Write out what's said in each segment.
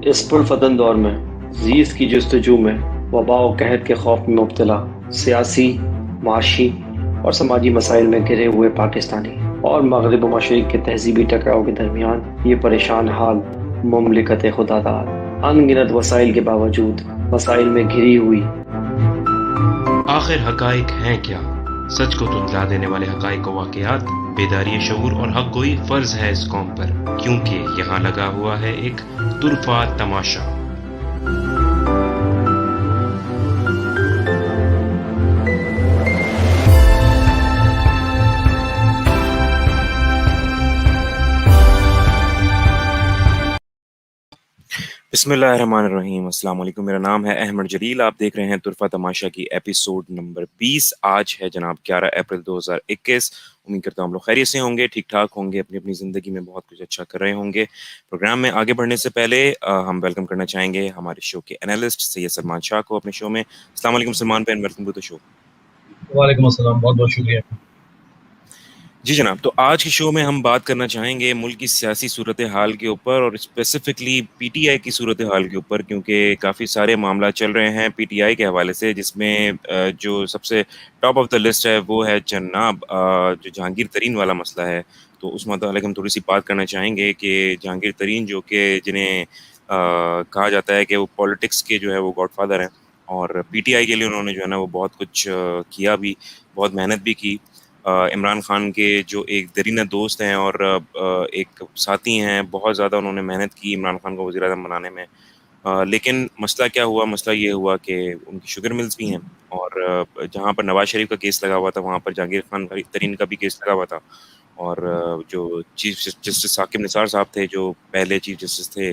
اس پرفتن دور میں زیست کی جستجو میں وبا و قحط کے خوف میں مبتلا سیاسی، معاشی اور سماجی مسائل میں گھرے ہوئے پاکستانی اور مغرب و مشرق کے تہذیبی ٹکراؤ کے درمیان یہ پریشان حال مملکت خدا داد ان گنت وسائل کے باوجود مسائل میں گھری ہوئی۔ آخر حقائق ہیں کیا؟ سچ کو تجلا دینے والے حقائق و واقعات، بیداری شعور اور حق گوئی فرض ہے اس قوم پر، کیونکہ یہاں لگا ہوا ہے ایک طرفہ تماشا۔ بسم اللہ الرحمن الرحیم۔ السلام علیکم، میرا نام ہے احمد جلیل، آپ دیکھ رہے ہیں طرفہ تماشا کی ایپیسوڈ نمبر 20۔ آج ہے جناب 11 اپریل 2021۔ امید کرتا ہوں ہم لوگ خیریت سے ہوں گے، ٹھیک ٹھاک ہوں گے، اپنی اپنی زندگی میں بہت کچھ اچھا کر رہے ہوں گے۔ پروگرام میں آگے بڑھنے سے پہلے ہم ویلکم کرنا چاہیں گے ہمارے شو کے انالسٹ سید سلمان شاہ کو اپنے شو میں۔ السلام علیکم سلمان بھائی، ویلکم ٹو دی شو۔ وعلیکم السلام، بہت بہت شکریہ۔ جی جناب، تو آج کے شو میں ہم بات کرنا چاہیں گے ملک کی سیاسی صورتحال کے اوپر، اور اسپیسیفکلی پی ٹی آئی کی صورتحال کے اوپر، کیونکہ کافی سارے معاملات چل رہے ہیں پی ٹی آئی کے حوالے سے، جس میں جو سب سے ٹاپ آف دا لسٹ ہے وہ ہے جناب جو جہانگیر ترین والا مسئلہ ہے۔ تو اس متعلق ہم تھوڑی سی بات کرنا چاہیں گے کہ جہانگیر ترین جو کہ جنہیں کہا جاتا ہے کہ وہ پولیٹکس کے جو ہے وہ گاڈ فادر ہیں، اور پی ٹی آئی کے لیے انہوں نے جو ہے نا وہ بہت کچھ کیا بھی، بہت محنت بھی کی۔ عمران خان کے جو ایک درینہ دوست ہیں اور ایک ساتھی ہیں، بہت زیادہ انہوں نے محنت کی عمران خان کو وزیر اعظم بنانے میں۔ لیکن مسئلہ کیا ہوا؟ مسئلہ یہ ہوا کہ ان کی شوگر ملز بھی ہیں، اور جہاں پر نواز شریف کا کیس لگا ہوا تھا وہاں پر جہانگیر خان ترین کا بھی کیس لگا ہوا تھا، اور جو چیف جسٹس ثاقب نثار صاحب تھے، جو پہلے چیف جسٹس تھے،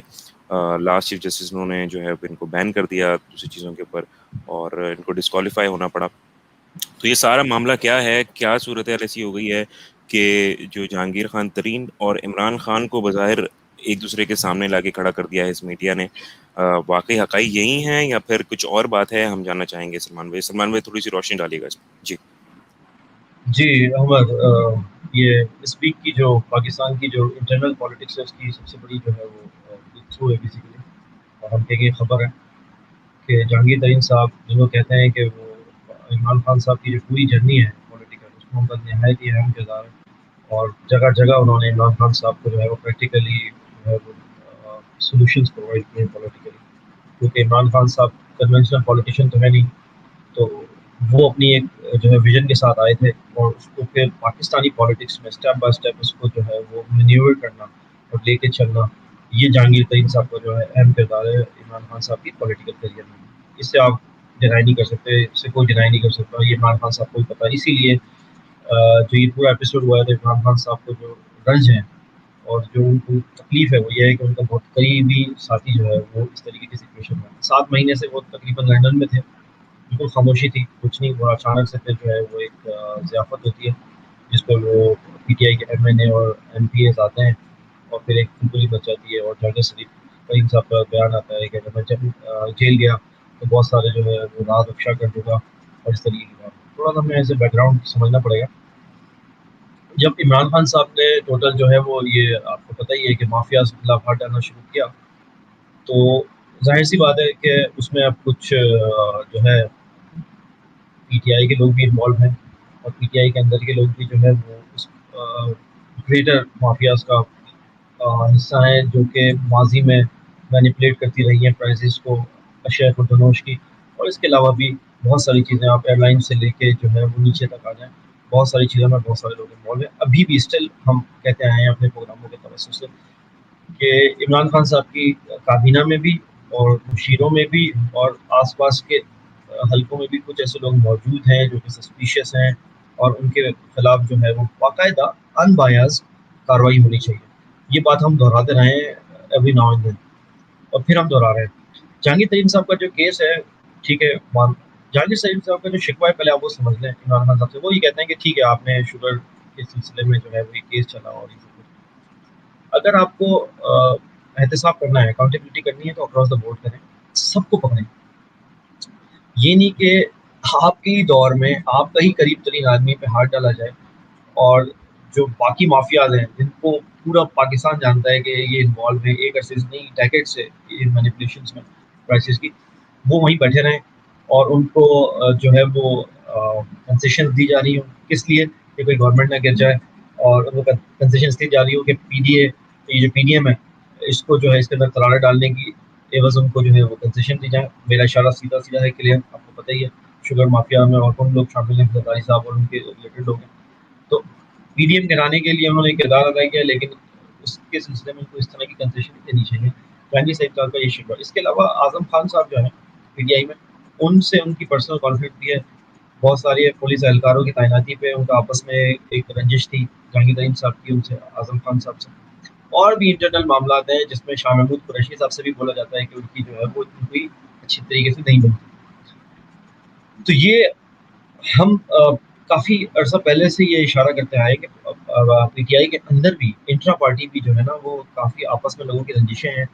لاسٹ چیف جسٹس، انہوں نے جو ہے ان کو بین کر دیا دوسری چیزوں کے اوپر، اور ان کو ڈسکوالیفائی ہونا پڑا۔ تو یہ سارا معاملہ کیا ہے؟ کیا صورتحال ایسی ہو گئی ہے کہ جو جہانگیر خان ترین اور عمران خان کو بظاہر ایک دوسرے کے سامنے لا کے کھڑا کر دیا ہے اس میڈیا نے؟ واقعی حقائق یہی ہیں یا پھر کچھ اور بات ہے؟ ہم جاننا چاہیں گے سلمان بھائی۔ سلمان بھائی تھوڑی سی روشنی ڈالیے گا اس میں۔ جی جی احمد، یہ اس ویک کی جو پاکستان کی جو انٹرنل پالیٹکس ہے اس کی سب سے بڑی جو ہے وہ بریک تھرو ہے بیسیکلی، اور ہم کہیں خبر ہے کہ جہانگیر ترین صاحب، جنہوں کہتے ہیں کہ وہ عمران خان صاحب کی جو پوری جرنی ہے پولیٹیکل، اس میں ان کا نہایت ہی اہم کردار ہے، اور جگہ جگہ انہوں نے عمران خان صاحب کو جو ہے وہ پریکٹیکلی جو ہے وہ سولوشنس پرووائڈ کیے ہیں پولیٹیکلی، کیونکہ عمران خان صاحب کنونشنل پولیٹیشین تو ہے نہیں، تو وہ اپنی ایک جو ہے ویژن کے ساتھ آئے تھے، اور اس کو پھر پاکستانی پالیٹکس میں اسٹیپ بائی اسٹیپ اس کو جو ہے وہ مینیور کرنا اور لے کے چلنا، یہ جہانگیر ترین صاحب کا جو ہے اہم کردار ہے عمران خان صاحب کی پولیٹیکل کیریئر میں۔ اس سے آپ ڈینائی نہیں کر سکتے، اس سے کوئی ڈینائی نہیں کر سکتا، یہ عمران خان صاحب کو بھی پتہ ہے۔ اسی لیے جو یہ پورا ایپیسوڈ ہوا ہے تو عمران خان صاحب کو جو رنج ہیں اور جو ان کو تکلیف ہے وہ یہ ہے کہ ان کا بہت قریبی ساتھی جو ہے وہ اس طریقے کی سچویشن میں 7 مہینے سے وہ تقریباً لندن میں تھے، بالکل خاموشی تھی، کچھ نہیں ہوا، اچانک سے پھر جو ہے وہ ایک ضیافت ہوتی ہے جس پر وہ پی ٹی آئی کے ایم این اے اور ایم پی ایز آتے ہیں، اور پھر ایک کھلبلی بچ جاتی ہے، اور جہانگیر ترین صاحب کا بیان آتا ہے کہ جب جیل گیا تو بہت سارے جو ہے وہ راز افشا کر چکا، اور اس طریقے کی بات۔ تھوڑا سا ہمیں ایسے بیک گراؤنڈ سمجھنا پڑے گا۔ جب عمران خان صاحب نے ٹوٹل جو ہے وہ یہ آپ کو پتہ ہی ہے کہ مافیاز کے خلاف ہاتھ ڈالنا شروع کیا، تو ظاہر سی بات ہے کہ اس میں اب کچھ جو ہے پی ٹی آئی کے لوگ بھی انوالو ہیں، اور پی ٹی آئی کے اندر کے لوگ بھی جو ہے وہ اس گریٹر مافیاز کا حصہ ہیں، جو کہ ماضی میں مینیپولیٹ کرتی رہی ہیں پرائزز کو، اشیاء خردنوش کی، اور اس کے علاوہ بھی بہت ساری چیزیں، آپ ایئر لائن سے لے کے جو ہے وہ نیچے تک آ جائیں، بہت ساری چیزوں میں بہت سارے لوگ انوالو ہیں۔ ابھی بھی اسٹل ہم کہتے آئے ہیں اپنے پروگراموں کے توسط سے کہ عمران خان صاحب کی کابینہ میں بھی اور مشیروں میں بھی اور آس پاس کے حلقوں میں بھی کچھ ایسے لوگ موجود ہیں جو کہ سسپیشیس ہیں، اور ان کے خلاف جو ہے وہ باقاعدہ ان بایاز کارروائی ہونی چاہیے۔ یہ بات ہم دہراتے رہے ہیں ایوری ناؤ اینڈ دین، اور پھر ہم دہرا رہے ہیں۔ جہانگیر ترین صاحب کا جو کیس ہے، ٹھیک ہے، جہانگیر ترین صاحب کا جو شکوہ ہے پہلے آپ وہ سمجھ لیں عمران خان صاحب سے، وہ یہ کہتے ہیں کہ ٹھیک ہے آپ نے شوگر کے سلسلے میں جو ہے وہ کیس چلا، اور یہ سب کچھ، اگر آپ کو احتساب کرنا ہے، اکاؤنٹیبلٹی کرنی ہے، تو اکراس دا بورڈ کریں، سب کو پکڑیں۔ یہ نہیں کہ آپ کے ہی دور میں آپ کا ہی قریب ترین آدمی پہ ہاتھ ڈالا جائے اور جو باقی مافیاز ہیں جن کو پورا پاکستان جانتا ہے کہ یہ انوالو ہے ایک عرصے سے نہیں ڈیکیڈ سے مینیپولیشنس میں پرائسز کی، وہ وہیں بیٹھے رہیں اور ان کو جو ہے وہ کنسیشن دی جا رہی ہوں کس لیے کہ کوئی گورنمنٹ نہ گر جائے، اور ان کو کنسیشن دی جا رہی ہو کہ پی ڈی اے یہ جو پی ڈی ایم ہے اس کو جو ہے اس کے اندر تلالے ڈالنے کی ایوز ان کو جو ہے وہ کنسیشن دی جائے۔ میرا اشارہ سیدھا سیدھا ہے کلیئر، آپ کو پتہ ہی ہے شوگر مافیا میں اور کون لوگ شامل ہیں، زرداری صاحب اور ان کے ریلیٹڈ لوگ ہیں۔ تو پی ڈی ایم گرانے کے لیے انہوں نے کردار ادا کیا، لیکن اس کے سلسلے میں ان کو اس طرح کی کنسیشن دینی چاہیے۔ جہانگیر صاحب کا یہ شکوہ۔ اس کے علاوہ اعظم خان صاحب جو ہیں پی ٹی آئی میں، ان سے ان کی پرسنل کانفلکٹ بھی ہے، بہت ساری پولیس اہلکاروں کی تعیناتی پہ ان کا آپس میں ایک رنجش تھی جہانگیر ترین صاحب کی ان سے، اعظم خان صاحب سے، اور بھی انٹرنل معاملات ہیں جس میں شاہ محمود قریشی صاحب سے بھی بولا جاتا ہے کہ ان کی جو ہے وہ کوئی اچھی طریقے سے نہیں بنتی۔ تو یہ ہم کافی عرصہ پہلے سے یہ اشارہ کرتے آئے کہ پی ٹی آئی کے اندر بھی انٹرا پارٹی بھی جو ہے نا وہ کافی آپس میں لوگوں کی رنجشیں ہیں،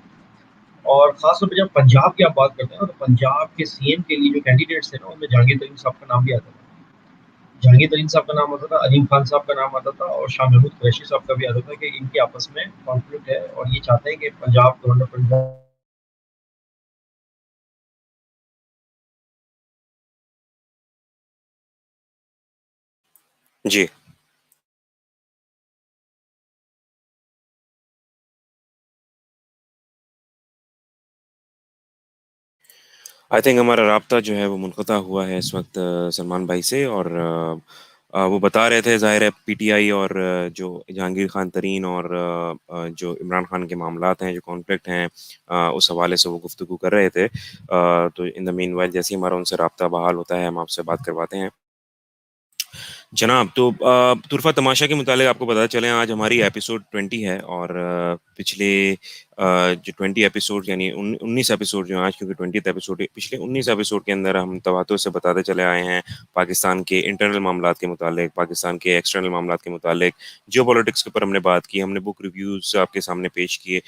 اور خاص طور پہ جب پنجاب کی آپ بات کرتے ہیں نا تو پنجاب کے سی ایم کے لیے جو کینڈیڈیٹس تھے نا ان میں جہانگیر ترین صاحب کا نام بھی آتا تھا، جہانگیر ترین صاحب کا نام آتا تھا، علیم خان صاحب کا نام آتا تھا، اور شاہ محمود قریشی صاحب کا بھی آتا تھا کہ ان کے آپس میں کانفلکٹ ہے اور یہ چاہتے ہیں کہ Punjab governor Punjab ji I think ہمارا رابطہ جو ہے وہ منقطع ہوا ہے اس وقت سلمان بھائی سے، اور وہ بتا رہے تھے ظاہر ہے پی ٹی آئی اور جو جہانگیر خان ترین اور جو عمران خان کے معاملات ہیں جو کانفلکٹ ہیں اس حوالے سے وہ گفتگو کر رہے تھے، تو ان دا مین وائل جیسے ہی ہمارا ان سے رابطہ بحال ہوتا ہے ہم آپ سے بات کرواتے ہیں جناب۔ تو طرفہ تماشا کے متعلق آپ کو پتہ چلیں آج ہماری ایپیسوڈ 20 ہے، اور پچھلے جو 20 ایپیسوڈ یعنی 19 ایپیسوڈ جو ہیں آج، کیونکہ 20 ایپیسوڈ پچھلے 19 ایپیسوڈ کے اندر ہم تواتر سے بتاتے چلے آئے ہیں پاکستان کے انٹرنل معاملات کے متعلق، پاکستان کے ایکسٹرنل معاملات کے متعلق، جیو پولیٹکس کے اوپر ہم نے بات کی، ہم نے بک ریویوز آپ کے سامنے پیش کیے،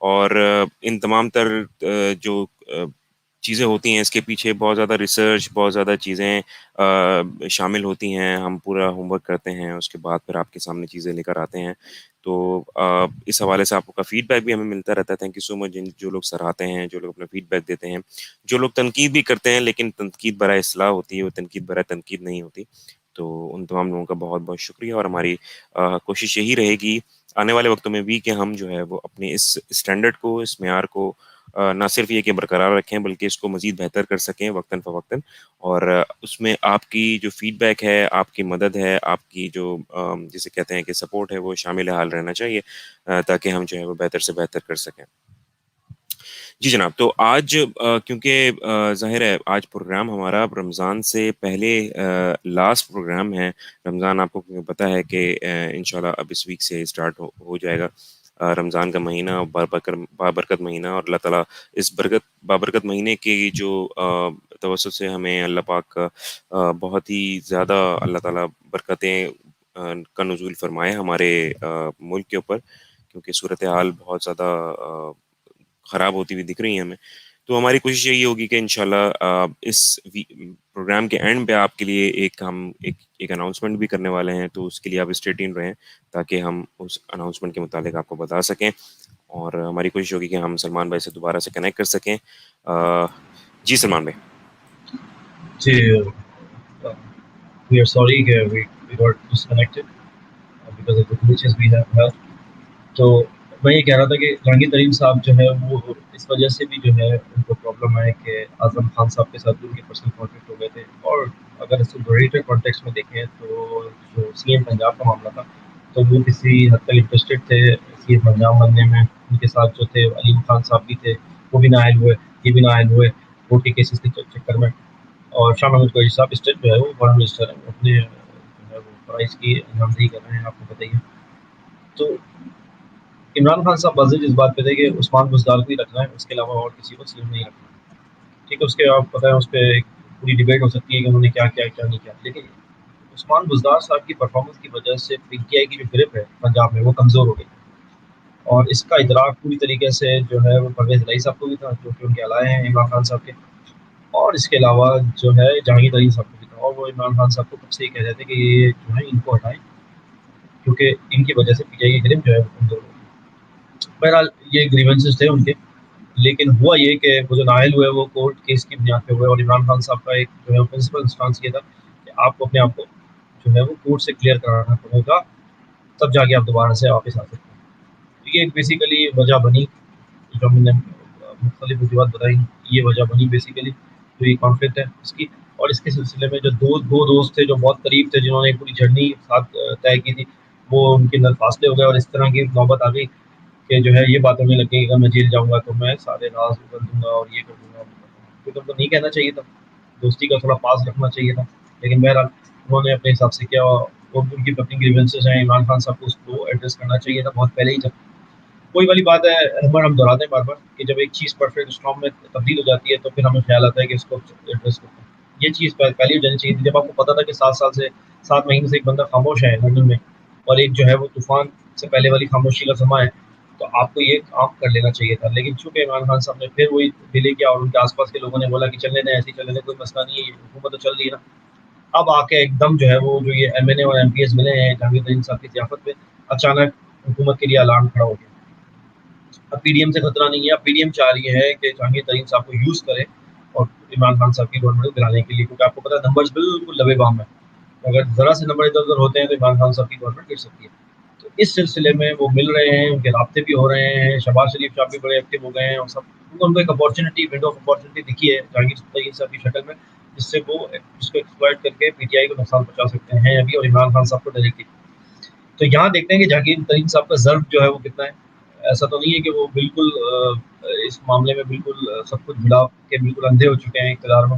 اور ان تمام تر جو چیزیں ہوتی ہیں اس کے پیچھے بہت زیادہ ریسرچ، بہت زیادہ چیزیں شامل ہوتی ہیں، ہم پورا ہوم ورک کرتے ہیں، اس کے بعد پھر آپ کے سامنے چیزیں لے کر آتے ہیں۔ تو اس حوالے سے آپ کا فیڈ بیک بھی ہمیں ملتا رہتا ہے، تھینک یو سو مچ جو لوگ سراہتے ہیں، جو لوگ اپنا فیڈ بیک دیتے ہیں، جو لوگ تنقید بھی کرتے ہیں لیکن تنقید برائے اصلاح ہوتی ہے، وہ تنقید برائے تنقید نہیں ہوتی۔ تو ان تمام لوگوں کا بہت بہت شکریہ، اور ہماری کوشش یہی رہے گی آنے والے وقتوں میں بھی کہ ہم جو ہے وہ اپنے اس اسٹینڈرڈ کو، اس معیار کو نہ صرف یہ کہ برقرار رکھیں بلکہ اس کو مزید بہتر کر سکیں وقتاً فوقتاً، اور اس میں آپ کی جو فیڈ بیک ہے، آپ کی مدد ہے، آپ کی جو جسے کہتے ہیں کہ سپورٹ ہے، وہ شامل حال رہنا چاہیے تاکہ ہم جو ہے وہ بہتر سے بہتر کر سکیں۔ جی جناب، تو آج کیونکہ ظاہر ہے آج پروگرام ہمارا رمضان سے پہلے لاسٹ پروگرام ہے، رمضان آپ کو پتہ ہے کہ انشاءاللہ اب اس ویک سے اسٹارٹ ہو جائے گا رمضان کا مہینہ، بابرکت مہینہ، اور اللہ تعالیٰ اس بابرکت مہینے کی جو توسط سے ہمیں اللہ پاک بہت ہی زیادہ اللہ تعالیٰ برکتیں کا نزول فرمائے ہمارے ملک کے اوپر، کیونکہ صورتحال بہت زیادہ خراب ہوتی ہوئی دکھ رہی ہیں ہمیں۔ تو ہماری کوشش یہی ہوگی کہ انشاءاللہ اس پروگرام کے اینڈ پہ آپ کے لیے ہم ایک اناؤنسمنٹ بھی کرنے والے ہیں، تو اس کے لیے آپ اسٹے ٹیون رہیں تاکہ ہم اس اناؤنسمنٹ کے متعلق آپ کو بتا سکیں، اور ہماری کوشش ہوگی کہ ہم سلمان بھائی سے دوبارہ سے کنیکٹ کر سکیں۔ جی سلمان بھائی۔ جی we are sorry کہ we got disconnected because of the glitches we have had۔ تو میں یہ کہہ رہا تھا کہ جہانگیر ترین صاحب جو ہے وہ اس وجہ سے بھی جو ہے ان کو پرابلم ہے کہ اعظم خان صاحب کے ساتھ بھی ان کے پرسنل کانفلکٹ ہو گئے تھے، اور اگر اس گریٹر کانٹیکس میں دیکھیں تو جو سی ایم پنجاب کا معاملہ تھا تو وہ کسی حد تک انٹرسٹڈ تھے سی ایم پنجاب بننے میں، ان کے ساتھ جو تھے علیم خان صاحب بھی تھے، وہ بھی نائل ہوئے، یہ بھی نائل ہوئے ووٹ کے کیسز کے چکر میں، اور شاہ محمود قریشی صاحب اسٹیٹ جو ہے وہ فارن منسٹر ہیں، اپنے جو ہے وہ فرائض کی انجامدہی کر رہے ہیں، آپ کو بتائیے۔ تو عمران خان صاحب واضح اس بات پہ تھے کہ عثمان بزدار کو ہی رکھنا ہے، اس کے علاوہ اور کسی کو سیم نہیں رکھنا، ٹھیک ہے۔ اس کے آپ پتہ ہے اس پہ ایک پوری ڈبیٹ ہو سکتی ہے کہ انہوں نے کیا کیا کیا نہیں کیا، لیکن عثمان بزدار صاحب کی پرفارمنس کی وجہ سے پی ٹی آئی کی جو گرپ ہے پنجاب میں وہ کمزور ہو گئی، اور اس کا ادراک پوری طریقے سے جو ہے وہ پرویز الہی صاحب کو بھی تھا جو کہ ان کے علائے ہیں عمران خان صاحب کے، اور اس کے علاوہ جو ہے جہانگیر ترین صاحب کو بھی تھا، اور وہ عمران خان صاحب کو خود سے ہی کہہ رہے تھے کہ یہ جو ہے ان کو ہٹائیں، کیونکہ ان کی وجہ سے پی ٹی آئی کی گرپ جو ہے کمزور ہو گئی. بہرحال یہ گریونسز تھے ان کے، لیکن ہوا یہ کہ وہ جو نائل ہوئے وہ کورٹ کیس کی بنیاد پہ ہوئے، اور عمران خان صاحب کا ایک جو ہے پرنسپل انسٹانس یہ تھا کہ آپ کو اپنے آپ کو جو ہے وہ کورٹ سے کلیئر کرانا پڑے گا، تب جا کے آپ دوبارہ سے واپس آ سکتے ہیں. یہ بیسیکلی وجہ بنی جو ہم نے مختلف وجوہات بتائی، یہ وجہ بنی بیسیکلی جو یہ کانفلکٹ ہے اس کی. اور اس کے سلسلے میں جو دو دوست تھے جو بہت قریب تھے، جنہوں نے پوری جرنی ساتھ طے کی تھی، وہ ان کے اندر فاصلے ہو گئے، اور اس طرح کی نوبت آ گئی کہ جو ہے یہ بات ہونے لگی کہ اگر میں جیل جاؤں گا تو میں سارے راز اگل دوں گا اور یہ کر دوں گا وہ کر دوں گا. کیونکہ ان کو نہیں کہنا چاہیے تھا، دوستی کا تھوڑا پاس رکھنا چاہیے تھا، لیکن بہرحال انہوں نے اپنے حساب سے کیا. اور ان کی اپنی گریونسز ہیں، عمران خان صاحب کو اس کو ایڈریس کرنا چاہیے تھا بہت پہلے ہی. جب کوئی والی بات ہے احمد، ہم دہراتے ہیں بار بار کہ جب ایک چیز پرفیکٹ اسٹارم میں تبدیل ہو جاتی ہے تو پھر ہمیں خیال آتا ہے کہ اس کو ایڈریس کرتے ہیں. یہ چیز پہلے ہو جانی چاہیے تھی. جب آپ کو پتا تھا کہ 7 مہینے سے ایک بندہ خاموش ہے لندن میں، اور ایک جو ہے وہ طوفان سے پہلے والی خاموشی کا سما ہے، تو آپ کو یہ کام کر لینا چاہیے تھا. لیکن چونکہ عمران خان صاحب نے پھر وہی ڈیلے کیا، اور ان کے آس پاس کے لوگوں نے بولا کہ چلنے دیں، ایسے ہی چلنے دیں، کوئی مسئلہ نہیں ہے، یہ حکومت تو چل رہی ہے نا. اب آ کے ایک دم جو ہے وہ جو یہ ایم این اے اور ایم پی ایس ملے ہیں جہانگیر ترین صاحب کی ضیافت میں، اچانک حکومت کے لیے الارم کھڑا ہو گیا. اب پی ڈی ایم سے خطرہ نہیں ہے، اب پی ڈی ایم چاہ رہی ہے کہ جہانگیر ترین صاحب کو یوز کرے اور عمران خان صاحب کی گورنمنٹ کو گرانے کے لیے، کیونکہ آپ کو پتا ہے نمبرز بالکل لبے بام ہے. اگر ذرا سے نمبر ادھر ادھر ہوتے ہیں تو عمران خان صاحب کی گورنمنٹ گر سکتی ہے. تو اس سلسلے میں وہ مل رہے ہیں، ان کے رابطے بھی ہو رہے ہیں. شہباز شریف صاحب بھی بڑے ایکٹیو ہو گئے ہیں، اور سب ان کو ایک اپارچونیٹی، ونڈو آف اپارچونیٹی دکھی ہے جہانگیر ترین صاحب کی شکل میں، جس سے وہ اس کو ایکسپلائٹ کر کے پی ٹی آئی کو نقصان پہنچا سکتے ہیں ابھی، اور عمران خان صاحب کو ڈائریکٹلی. تو یہاں دیکھتے ہیں کہ جہانگیر ترین صاحب کا ضرب جو ہے وہ کتنا ہے. ایسا تو نہیں ہے کہ وہ بالکل اس معاملے میں بالکل سب کچھ بھلا کے بالکل اندھے ہو چکے ہیں اقتدار میں،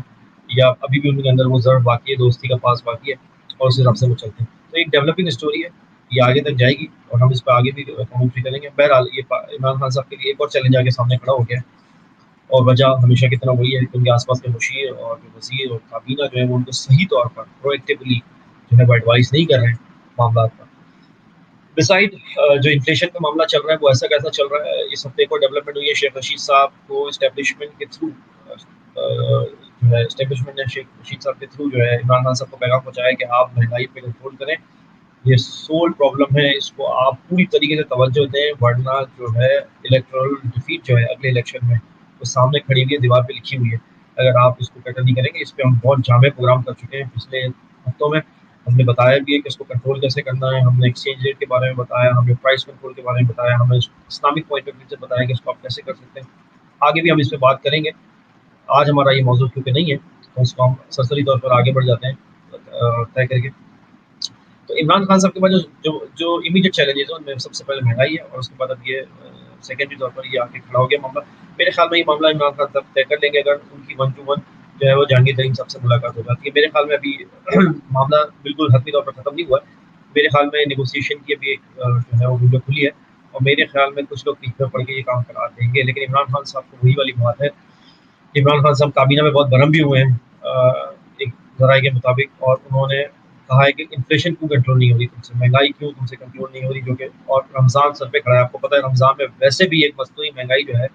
یا ابھی بھی ان کے اندر وہ ضرب باقی ہے، دوستی کا پاس باقی ہے، اور اس حساب سے وہ چلتے ہیں. تو ایک ڈیولپنگ اسٹوری ہے، یہ آگے تک جائے گی، اور ہم اس پہ آگے بھی کامنٹری کریں گے. بہرحال یہ عمران خان صاحب کے لیے ایک اور چیلنج آگے سامنے کھڑا ہو گیا ہے، اور وجہ ہمیشہ کی طرح وہی ہے کہ ان کے آس پاس کے مشیر اور جو وزیر اور کابینہ جو ہے وہ ان کو صحیح طور پر پرو ایکٹیولی جو ہے وہ ایڈوائز نہیں کر رہے ہیں معاملات پر. بسائڈ جو انفلیشن کا معاملہ چل رہا ہے وہ ایسا کیسا چل رہا ہے. اس ہفتے کو ڈیولپمنٹ ہوئی ہے، شیخ رشید صاحب کو اسٹیبلشمنٹ کے تھرو جو ہے اسٹیبلشمنٹ نے شیخ رشید صاحب کے تھرو جو ہے عمران خان صاحب کو پیغام پہنچایا کہ آپ مہنگائی پہ کنٹرول کریں، یہ سول پرابلم ہے، اس کو آپ پوری طریقے سے توجہ دیں، ورنہ جو ہے الیکٹرل ڈیفیٹ جو ہے اگلے الیکشن میں وہ سامنے کھڑی ہوئی ہے، دیوار پہ لکھی ہوئی ہے. اگر آپ اس کو کیٹر نہیں کریں گے. اس پہ ہم بہت جامع پروگرام کر چکے ہیں پچھلے ہفتوں میں. ہم نے بتایا بھی ہے کہ اس کو کنٹرول کیسے کرنا ہے، ہم نے ایکسچینج ریٹ کے بارے میں بتایا، ہم نے پرائس کنٹرول کے بارے میں بتایا، ہم نے اسلامک پوائنٹ آف ویو سے بتایا کہ اس کو آپ کیسے کر سکتے ہیں. آگے بھی ہم اس پہ بات کریں گے. آج ہمارا یہ موضوع کیونکہ نہیں ہے تو اس کو ہم سرسری طور پر آگے بڑھ جاتے ہیں طے کر کے. تو عمران خان صاحب کے پاس جو امیڈیٹ چیلنجز ہیں ان میں سب سے پہلے مہنگائی ہے، اور اس کے بعد اب یہ سیکنڈری طور پر یہ آ کے کھڑا ہو گیا معاملہ. میرے خیال میں یہ معاملہ عمران خان صاحب طے کر لیں گے اگر ان کی 1-to-1 جو ہے وہ جہانگیر ترین صاحب سے ملاقات ہو جاتی ہے. میرے خیال میں ابھی معاملہ بالکل حتمی طور پر ختم نہیں ہوا ہے. میرے خیال میں نیگوسیشن کی ابھی ایک جو ہے وہ ونڈو کھلی ہے، اور میرے خیال میں کچھ لوگ پیچھے پڑ کے یہ کام کرا دیں گے. لیکن عمران خان صاحب کو وہی والی بات ہے، عمران خان صاحب کابینہ میں بہت برہم بھی ہوئے ہیں ایک ذرائع کے مطابق، اور انہوں نے کہا ہے کہ انفلیشن کیوں کنٹرول نہیں ہو رہی تم سے، مہنگائی کیوں تم سے کنٹرول نہیں ہو رہی، جو کہ اور رمضان سر پہ کھڑا ہے. آپ کو پتہ ہے رمضان میں ویسے بھی ایک مصنوعی مہنگائی جو ہے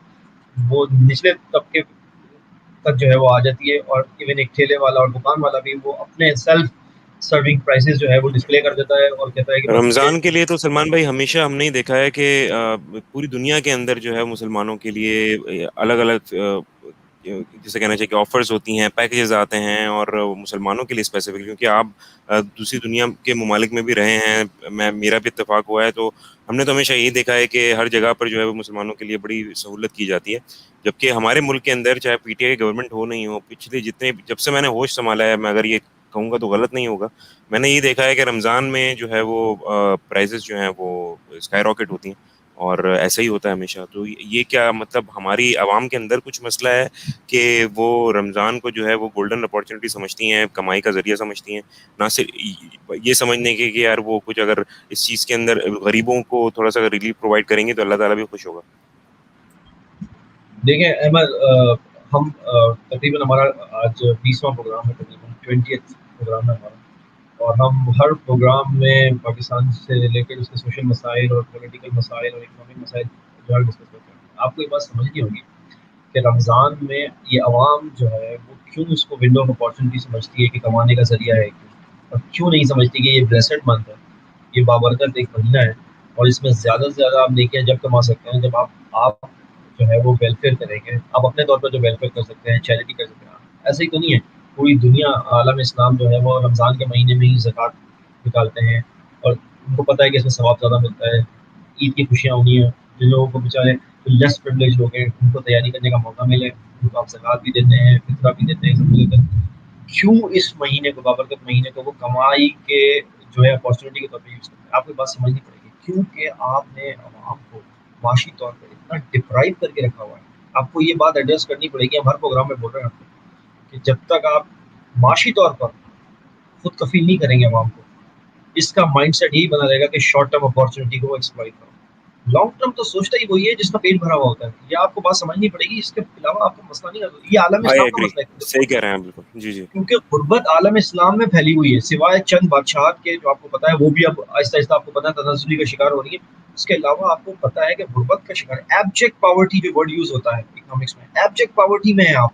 وہ نچلے طبقے تک جو ہے وہ آ جاتی ہے، اور ایون ایک ٹھیلے والا اور دکان والا بھی وہ اپنے سیلف سرونگ پرائسز جو ہے وہ ڈسپلے کر دیتا ہے اور کہتا ہے کہ بس مجھے. رمضان کے لیے تو سلمان بھائی ہمیشہ ہم نے دیکھا ہے کہ پوری دنیا کے اندر جو ہے مسلمانوں کے لیے الگ الگ جسے کہنا چاہیے کہ آفرز ہوتی ہیں، پیکیجز آتے ہیں، اور مسلمانوں کے لیے اسپیسیفک، کیونکہ آپ دوسری دنیا کے ممالک میں بھی رہے ہیں، میرا بھی اتفاق ہوا ہے، تو ہم نے تو ہمیشہ یہی دیکھا ہے کہ ہر جگہ پر جو ہے وہ مسلمانوں کے لیے بڑی سہولت کی جاتی ہے. جبکہ ہمارے ملک کے اندر چاہے پی ٹی آئی گورنمنٹ ہو نہیں ہو، پچھلے جب سے میں نے ہوش سنبھالا ہے، میں اگر یہ کہوں گا تو غلط نہیں ہوگا، میں نے یہ دیکھا ہے کہ رمضان میں جو ہے وہ پرائزز جو ہیں وہ اسکائی راکٹ ہوتی ہیں، اور ایسا ہی ہوتا ہے ہمیشہ. تو یہ کیا مطلب ہماری عوام کے اندر کچھ مسئلہ ہے کہ وہ رمضان کو جو ہے وہ گولڈن اپارچونیٹی سمجھتی ہیں، کمائی کا ذریعہ سمجھتی ہیں، نہ صرف یہ سمجھنے کے کہ یار وہ کچھ اگر اس چیز کے اندر غریبوں کو تھوڑا سا ریلیف پرووائڈ کریں گے تو اللہ تعالیٰ بھی خوش ہوگا. دیکھیں احمد، ہم تقریباً ہمارا آج 20واں پروگرام ہے، تقریباً 20th پروگرام ہے ہمارا، اور ہم ہر پروگرام میں پاکستان سے ریلیٹڈ اس کے سوشل مسائل اور پولیٹیکل مسائل اور اکنامک مسائل جو ہے ڈسکس کرتے ہیں. آپ کو یہ بات سمجھنی ہوگی کہ رمضان میں یہ عوام جو ہے وہ کیوں اس کو ونڈو آف اپارچونیٹی سمجھتی ہے کہ کمانے کا ذریعہ ہے، کیوں، اور کیوں نہیں سمجھتی کہ یہ بلیسڈ منتھ ہے. یہ بابرکت ایک مہینہ ہے، اور اس میں زیادہ سے زیادہ آپ دیکھیں جب کما سکتے ہیں، جب آپ جو ہے وہ ویلفیئر کریں گے، آپ اپنے طور پر جو ویلفیئر کر سکتے ہیں، چیریٹی کر سکتے ہیں. ایسا ہی تو نہیں ہے، پوری دنیا عالم اسلام جو ہے وہ رمضان کے مہینے میں ہی زکوٰۃ نکالتے ہیں، اور ان کو پتہ ہے کہ اس میں ثواب زیادہ ملتا ہے. عید کی خوشیاں ہونی ہیں، جن لوگوں کو بیچارے لیس پریویلیج لوگ ہیں ان کو تیاری کرنے کا موقع ملے، ان کو آپ زکوٰۃ بھی دیتے ہیں، فطرہ بھی دیتے ہیں، سب دیتے ہیں. کیوں اس مہینے کو، بابرکت مہینے کو، وہ کمائی کے جو ہے اپارچونیٹی کے طور پہ یوز کرتے ہیں؟ آپ کو بات سمجھنی پڑے گی، کیونکہ آپ نے عوام کو معاشی طور پہ اتنا ڈپرائیو کر کے رکھا ہوا ہے. آپ کو یہ بات ایڈریس کرنی پڑے گی، ہم ہر پروگرام میں بول رہے ہیں آپ کو، کہ جب تک آپ معاشی طور پر خود کفیل نہیں کریں گے عوام کو، اس کا مائنڈ سیٹ یہی بنا رہے گا کہ شارٹ ٹرم اپارچونیٹی کو ایکسپلائٹ کرو. لانگ ٹرم تو سوچتا ہی وہی ہے جس کا پیٹ بھرا ہوا ہوتا ہے. یہ آپ کو بات سمجھنی پڑے گی، اس کے علاوہ آپ کو مسئلہ نہیں ہے. یہ عالم آئی اسلام کا ایگری، مسئلہ ہے، صحیح کہہ رہے ہیں آپ بالکل. جی جی. کیونکہ غربت عالم اسلام میں پھیلی ہوئی ہے، سوائے چند بادشاہت کے جو آپ کو پتا ہے، وہ بھی اب آہستہ آہستہ آپ کو پتا ہے تنزلی کا شکار ہو رہی ہے. اس کے علاوہ آپ کو پتا ہے کہ غربت کا شکار ایبجیکٹ پاورٹی جو ورڈ یوز ہوتا ہے اکنامکس میں، ایبجیکٹ پاورٹی میں ہے آپ.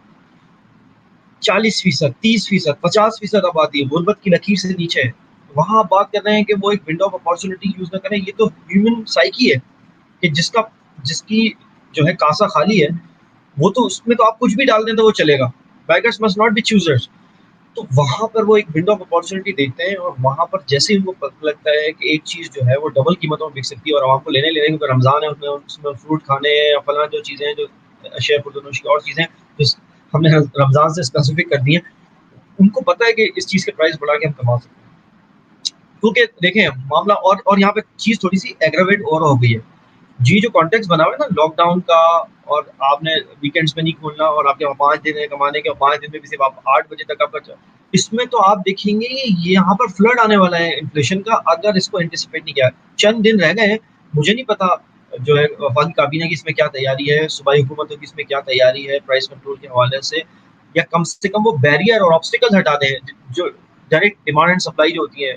40%، 30%، 50% آبادی ہے غربت کی لکیر سے نیچے ہے. وہاں آپ بات کر رہے ہیں کہ وہ ایک ونڈو آف اپارچونیٹی یوز نہ کریں. یہ تو ہیومن سائیکی ہے کہ جس کی جو ہے کاسا خالی ہے، وہ تو اس میں تو آپ کچھ بھی ڈال دیں تو وہ چلے گا. Beggars must not be choosers. تو وہاں پر وہ ایک ونڈو آف اپارچونیٹی دیکھتے ہیں، اور وہاں پر جیسے ہی ان کو لگتا ہے کہ ایک چیز جو ہے وہ ڈبل قیمتوں میں بک سکتی ہے اور عوام کو لینے کیونکہ رمضان ہے، اس میں فروٹ کھانے یا فلاں جو چیزیں جو اشیاء پردنوش کی اور چیزیں جو ہم نے رمضان سے اسپیسیفک کر دی ہیں، ان کو پتہ ہے کہ اس چیز کے پرائس بڑھا کے ہم کما سکتے ہیں. کیونکہ دیکھیں معاملہ اور یہاں پہ چیز تھوڑی سی ایگراویٹ اور ہو گئی ہے. جی جو کانٹیکس بنا ہوا ہے نا لاک ڈاؤن کا، اور آپ نے ویکینڈس میں نہیں کھولنا، اور آپ کے وہاں 5 دن ہے کمانے کے، 5 دن میں بھی صرف آپ 8 بجے تک آپ کا، اس میں تو آپ دیکھیں گے یہ یہاں پر فلڈ آنے والا ہے انفلیشن کا، اگر اس کو اینٹیسپیٹ نہیں کیا. چند دن رہ گئے ہیں، مجھے نہیں پتا جو ہے وفاقی کابینہ کی اس میں کیا تیاری ہے، صوبائی حکومتوں کی اس میں کیا تیاری ہے پرائس کنٹرول کے حوالے سے، یا کم سے کم وہ بیریئر اور آبسٹیکل ہٹا دیں جو ڈائریکٹ ڈیمانڈ اینڈ سپلائی جو ہوتی ہے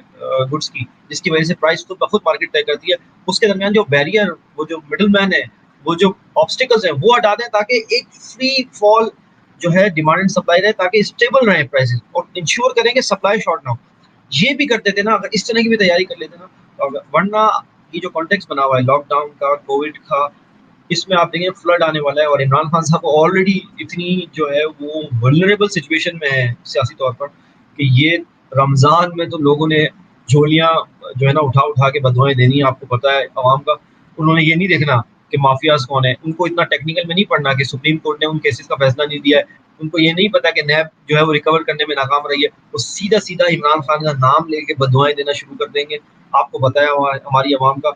گڈس کی، جس کی وجہ سے پرائس خود بخود مارکیٹ طے کرتی ہے. اس کے درمیان جو بیریئر، وہ جو مڈل مین ہے، وہ جو آبسٹیکلز ہیں وہ ہٹا دیں تاکہ ایک فری فال جو ہے ڈیمانڈ اینڈ سپلائی رہے، تاکہ اسٹیبل رہیں پرائسز، اور انشور کریں کہ سپلائی شارٹ نہ ہو. یہ بھی کرتے تھے نا، اگر اس طرح کی بھی تیاری کر لیتے نا، ورنہ یہ جو کانٹیکس بنا ہوا ہے لاک ڈاؤن کا، کووڈ کا، اس میں آپ دیکھیں فلڈ آنے والا ہے. اور عمران خان صاحب آلریڈی اتنی جو ہے وہ ولنریبل سچویشن میں ہے سیاسی طور پر کہ یہ رمضان میں تو لوگوں نے جھولیاں جو ہے نا اٹھا کے بدوائیں دینی ہیں. آپ کو پتا ہے عوام کا، انہوں نے یہ نہیں دیکھنا کہ مافیاز کون ہیں، ان کو اتنا ٹیکنیکل میں نہیں پڑھنا کہ سپریم کورٹ نے ان کیسز کا فیصلہ نہیں دیا ہے، ان کو یہ نہیں پتا کہ نیب جو ہے وہ ریکور کرنے میں ناکام رہی ہے. وہ سیدھا سیدھا عمران خان کا نام لے کے بدوائیں دینا شروع کر دیں گے. آپ کو بتایا ہماری عوام کا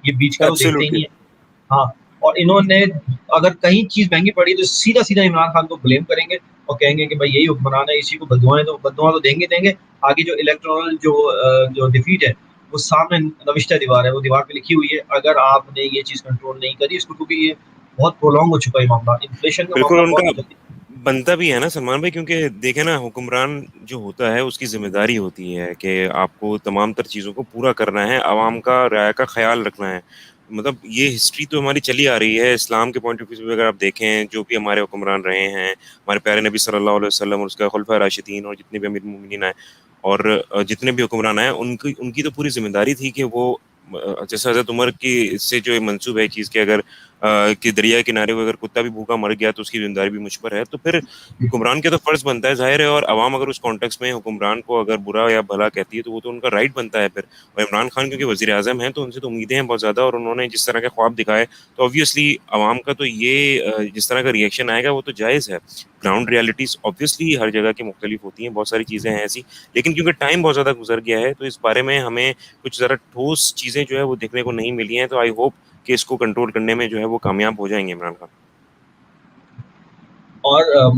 یہ بیچ کا تو دیکھتے ہی ایبسولوٹلی. نہیں ہے. ہاں، اور انہوں نے اگر کہیں چیز مہنگی پڑی تو سیدھا سیدھا عمران خان کو بلیم کریں گے اور کہیں گے کہ بھائی یہی حکمران ہے، اسی کو بدوائیں تو دیں گے. آگے جو الیکٹورل جو ڈیفیٹ ہے وہ سامنے نوشتہ دیوار ہے، وہ دیوار پہ لکھی ہوئی ہے. اگر آپ نے یہ چیز کنٹرول نہیں کری اس کو، کیونکہ یہ بہت پرولونگ ہو چکا ہے معاملہ، انفلیشن کا بالکل معاملہ ان کا بہت جلدی. بنتا بھی ہے نا سلمان بھائی، کیونکہ دیکھیں نا حکمران جو ہوتا ہے اس کی ذمہ داری ہوتی ہے کہ آپ کو تمام تر چیزوں کو پورا کرنا ہے، عوام کا رعایا کا خیال رکھنا ہے. مطلب یہ ہسٹری تو ہماری چلی آ رہی ہے. اسلام کے پوائنٹ آف ویو سے اگر آپ دیکھیں، جو بھی ہمارے حکمران رہے ہیں، ہمارے پیارے نبی صلی اللہ علیہ وسلم اور اس کے خلفائے راشدین اور جتنے بھی امیر المومنین آئے اور جتنے بھی حکمران آئے، ان کی تو پوری ذمہ داری تھی کہ وہ جیسے حضرت عمر کی سے جو منسوب ہے چیز کہ اگر کہ دریا کنارے کو اگر کتا بھی بھوکا مر گیا تو اس کی ذمہ داری بھی مجھ پر ہے. تو پھر حکمران کے تو فرض بنتا ہے ظاہر ہے، اور عوام اگر اس کانٹیکس میں حکمران کو اگر برا یا بھلا کہتی ہے تو وہ تو ان کا رائٹ بنتا ہے پھر. اور عمران خان کیونکہ وزیر اعظم ہیں تو ان سے تو امیدیں ہیں بہت زیادہ، اور انہوں نے جس طرح کے خواب دکھائے تو آبویسلی عوام کا تو یہ جس طرح کا ریئیکشن آئے گا وہ تو جائز ہے. گراؤنڈ ریالٹیز آبویسلی ہر جگہ کی مختلف ہوتی ہیں، بہت ساری چیزیں ہیں ایسی، لیکن کیونکہ ٹائم بہت زیادہ گزر گیا ہے تو اس بارے میں ہمیں کچھ ذرا ٹھوس چیزیں جو ہے وہ دیکھنے کو نہیں ملی ہیں. تو آئی ہوپ کہ اس کو کنٹرول کرنے میں جو ہے وہ کامیاب ہو جائیں گے عمران خان. اور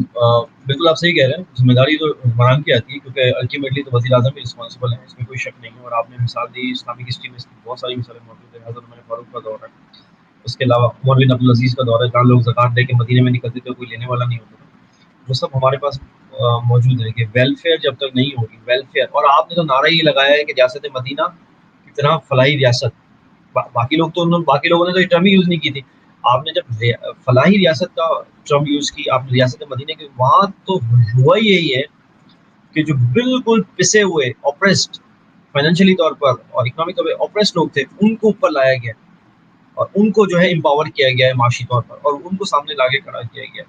بالکل آپ صحیح کہہ رہے ہیں، ذمہ داری تو حکمران کی آتی ہے کیونکہ الٹیمیٹلی تو وزیر اعظم بھی رسپانسبل ہیں، اس میں کوئی شک نہیں ہے. اور آپ نے مثال دی اسلامک ہسٹری میں، اس کی بہت ساری مثالیں موجود ہیں. حضرت عمر فاروق کا دور ہے، اس کے علاوہ عمر بن عبدالعزیز کا دور ہے جہاں لوگ زکوٰۃ دے کے مدینے میں نکلتے تھے، کوئی لینے والا نہیں ہوتا تھا. وہ سب ہمارے پاس موجود ہے کہ ویلفیئر جب تک نہیں ہوگی، ویلفیئر. اور آپ نے تو نعرہ یہ لگایا ہے کہ ریاست مدینہ کی طرح فلاحی ریاست. باقی لوگوں نے تو یہ ٹرم ہی یوز نہیں کی تھی. آپ نے جب فلاحی ریاست کا ٹرم یوز کی، آپ نے ریاست مدینہ کے، وہاں تو ہوا یہی ہے کہ جو بالکل پسے ہوئے، اوپریسڈ فائنینشلی طور پر اور اکنامک طور پہ اوپریس لوگ تھے ان کو اوپر لایا گیا اور ان کو جو ہے امپاور کیا گیا ہے معاشی طور پر اور ان کو سامنے لا کے کھڑا کیا گیا ہے.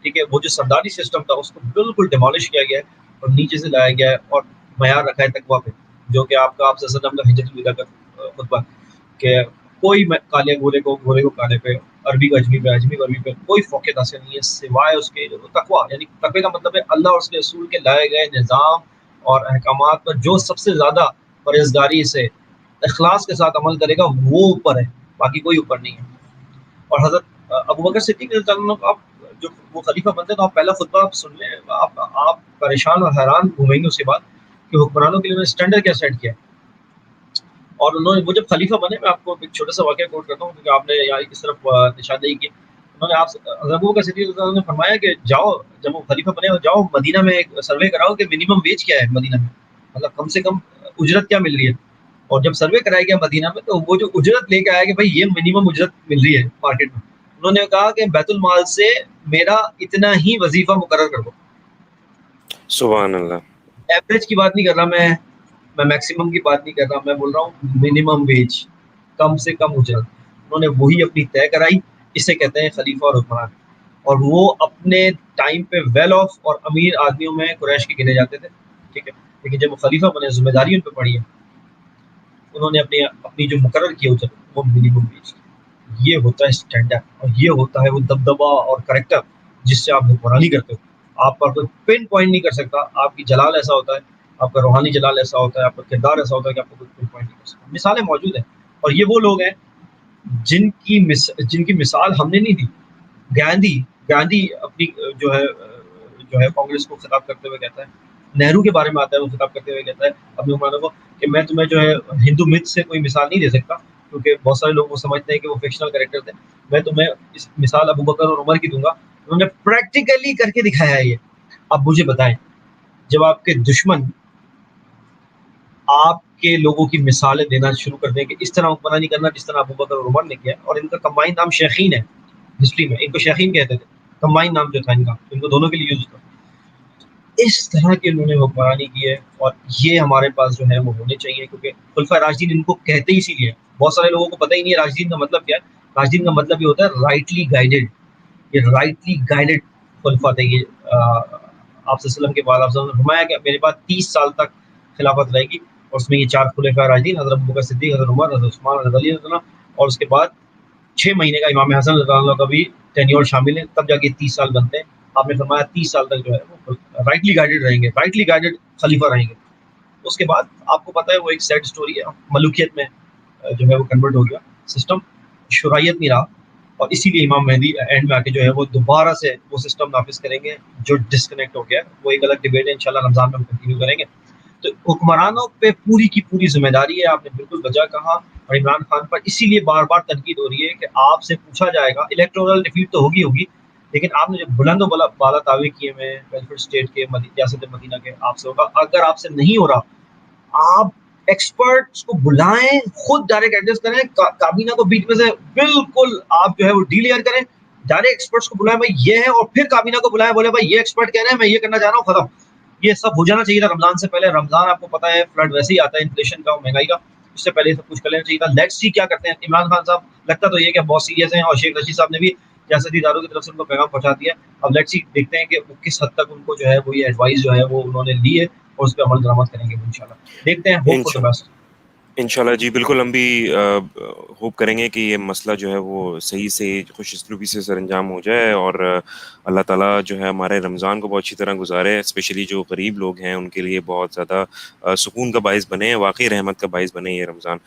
ٹھیک ہے, وہ جو سرداری سسٹم تھا اس کو بالکل ڈیمالش کیا گیا ہے اور نیچے سے لایا گیا ہے اور معیار رکھا ہے تقویٰ پہ, جو کہ آپ کا آپ صلی اللہ علیہ وسلم کا حجت الوداع کا خطبہ کہ کوئی کالے گورے کو کالے پہ, عربی کو اجمی پہ, اجمی کو عربی پہ کوئی فوقیت حاصل نہیں ہے سوائے اس کے تقویٰ. یعنی تقوی کا مطلب ہے اللہ اور اس کے رسول کے لائے گئے نظام اور احکامات پر جو سب سے زیادہ پرہیزگاری سے اخلاص کے ساتھ عمل کرے گا وہ اوپر ہے, باقی کوئی اوپر نہیں ہے. اور حضرت ابو بکر صدیق رضی اللہ عنہ آپ جو وہ خلیفہ بنتے ہیں تو آپ پہلا خطبہ آپ سن لیں, آپ پریشان اور حیران گھومیں گے اس کے بعد کہ حکمرانوں کے لیے انہوں نے اسٹینڈرڈ کیا سیٹ کیا. اور انہوں نے وہ جب خلیفہ بنے, میں آپ کو ایک چھوٹا سا واقعہ کوٹ کرتا ہوں کیونکہ آپ نے یہاں اس طرف نشاندہی کی. انہوں نے حضرت ابو بکر صدیق رضی اللہ عنہ نے فرمایا کہ جاؤ جب وہ خلیفہ بنے جاؤ مدینہ میں ایک سروے کراؤ کہ منیمم ویج کیا ہے مدینہ میں, مطلب کم سے کم اجرت کیا مل رہی ہے. اور جب سروے کرایا گیا مدینہ میں تو وہ جو اجرت لے کے آیا کہ بھائی یہ منیمم اجرت مل رہی ہے مارکیٹ میں, انہوں نے کہا کہ بیت المال سے میرا اتنا ہی وظیفہ مقرر کر دو. سبحان اللہ. ایوریج کی بات نہیں کر رہا میں میکسیمم کی بات نہیں کر رہا, میں بول رہا ہوں منیمم ویج, کم سے کم اجرت. انہوں نے وہی اپنی طے کرائی, اسے کہتے ہیں خلیفہ اور حکمران. اور وہ اپنے ٹائم پہ ویل آف اور امیر آدمیوں میں قریش کے گنے جاتے تھے. ٹھیک ہے, لیکن جب وہ خلیفہ بنے ذمہ داری ان پہ پڑی ہے, انہوں نے اپنی جو مقرر کی اجرت وہ منیمم ویج کی. یہ ہوتا ہے اسٹینڈرڈ اور یہ ہوتا ہے وہ دبدبا اور کریکٹر جس سے آپ حکمرانی کرتے ہو. آپ کا کوئی پن پوائنٹ نہیں کر سکتا, آپ کی جلال ایسا ہوتا ہے, آپ کا روحانی جلال ایسا ہوتا ہے, آپ کا کردار ایسا ہوتا ہے کہ آپ کو کوئی پن پوائنٹ نہیں کر سکتا. مثالیں موجود ہیں اور یہ وہ لوگ ہیں جن کی مثال ہم نے نہیں دی. گاندھی اپنی جو ہے کانگریس کو خطاب کرتے ہوئے کہتا ہے, نہرو کے بارے میں آتا ہے وہ خطاب کرتے ہوئے کہتا ہے اپنے حکمرانوں کو کہ میں تمہیں جو ہے ہندو مت سے کوئی مثال نہیں دے سکتا کیونکہ بہت سارے لوگ وہ سمجھتے ہیں کہ وہ فکشنل کریکٹر تھے, میں تمہیں اس مثال ابو بکر اور عمر کی دوں گا. انہوں نے پریکٹیکلی کر کے دکھایا ہے یہ. اب مجھے بتائیں, جب آپ کے دشمن آپ کے لوگوں کی مثالیں دینا شروع کر دیں کہ اس طرح حکمرانی کرنا جس طرح ابو بکر اور عمر نے کیا, اور ان کا کمبائن نام شیخین ہے ہسٹری میں, ان کو شیخین کہتے تھے, کمبائن نام جو تھا ان کا, ان کو دونوں کے لیے یوز تھا. اس طرح کی انہوں نے حکمرانی کی ہے اور یہ ہمارے پاس جو ہے وہ ہونے چاہیے کیونکہ خلفۂ راشدین ان کو کہتے ہی اسی لیے. بہت سارے لوگوں کو پتہ ہی نہیں ہے راشدین کا مطلب کیا ہے. راشدین کا مطلب یہ ہوتا ہے رائٹلی گائیڈڈ. یہ رائٹلی گائیڈڈ خلفہ تھے. یہ آپ صلی اللہ علیہ وسلم کے بعد آپ نے فرمایا کہ میرے بعد 30 سال تک خلافت رہے گی اور اس میں یہ 4 خلفۂ راشدین حضرت ابوبکر صدیق, حضرت عمر, حضرت عثمان, حضرت علی رضی اللہ عنہ, اور اس کے بعد 6 مہینے کا امام حسن رضی اللہ عنہ کا بھی ٹینیور شامل ہے, تب جا کے 30 سال بنتے ہیں. آپ نے فرمایا 30 سال تک جو ہے وہ رائٹلی گائیڈڈ رہیں گے, رائٹلی گائیڈڈ خلیفہ رہیں گے. اس کے بعد آپ کو پتہ ہے وہ ایک سیڈ سٹوری ہے, ملوکیت میں جو ہے وہ کنورٹ ہو گیا سسٹم, شرائیت نہیں رہا, اور اسی لیے امام مہدی اینڈ میں آ کے جو ہے وہ دوبارہ سے وہ سسٹم نافذ کریں گے جو ڈسکنیکٹ ہو گیا. وہ ایک الگ ڈبیٹ ہے, انشاءاللہ رمضان میں ہم کنٹینیو کریں گے. تو حکمرانوں پہ پوری کی پوری ذمہ داری ہے, آپ نے بالکل بجا کہا. اور عمران خان پر اسی لیے بار بار تنقید ہو رہی ہے کہ آپ سے پوچھا جائے گا, الیکٹورل ڈیفیٹ تو ہوگی, لیکن آپ نے جو بلند و بالا دعوے کیے ہوئے ویلفیئر اسٹیٹ کے, ریاست مدینہ کے, آپ سے ہوگا. اگر آپ سے نہیں ہو رہا, آپ ایکسپرٹس کو بلائیں, خود ڈائریکٹ ایڈریس کریں, کابینہ کو بیچ میں سے بالکل آپ جو ہے وہ ڈیلیئر کریں, ڈائریکٹ ایکسپرٹس کو بلائیں بھائی یہ ہے, اور پھر کابینہ کو بلائیں, بولے بھائی یہ ایکسپرٹ کہہ رہے ہیں میں یہ کرنا چاہ رہا ہوں, ختم. یہ سب ہو جانا چاہیے تھا رمضان سے پہلے. رمضان آپ کو پتا ہے فلڈ ویسے ہی آتا ہے انفلیشن کا, مہنگائی کا, اس سے پہلے سب کچھ کر لینا چاہیے تھا. لیٹس سی کیا کرتے ہیں عمران خان صاحب. لگتا تو یہ کہ بہت سیریس ہیں, اور شیخ رشید صاحب نے بھی ریاستی اداروں کی طرف سے ان کو پیغام پہنچا دیا. اب لیٹس سی دیکھتے ہیں کہ کس حد تک ان کو جو ہے وہ یہ ایڈوائز جو ہے وہ انہوں نے لی ہے, اور اس پہ عمل درآمد کریں گے انشاءاللہ. دیکھتے ہیں, ہوپ فور دا بیسٹ. انشاءاللہ جی بالکل, ہم بھی ہوپ کریں گے کہ یہ مسئلہ جو ہے وہ صحیح سے خوش اسلوبی سے سر انجام ہو جائے, اور اللہ تعالیٰ جو ہے ہمارے رمضان کو بہت اچھی طرح گزارے, اسپیشلی جو غریب لوگ ہیں ان کے لیے بہت زیادہ سکون کا باعث بنے, واقعی رحمت کا باعث بنے یہ رمضان.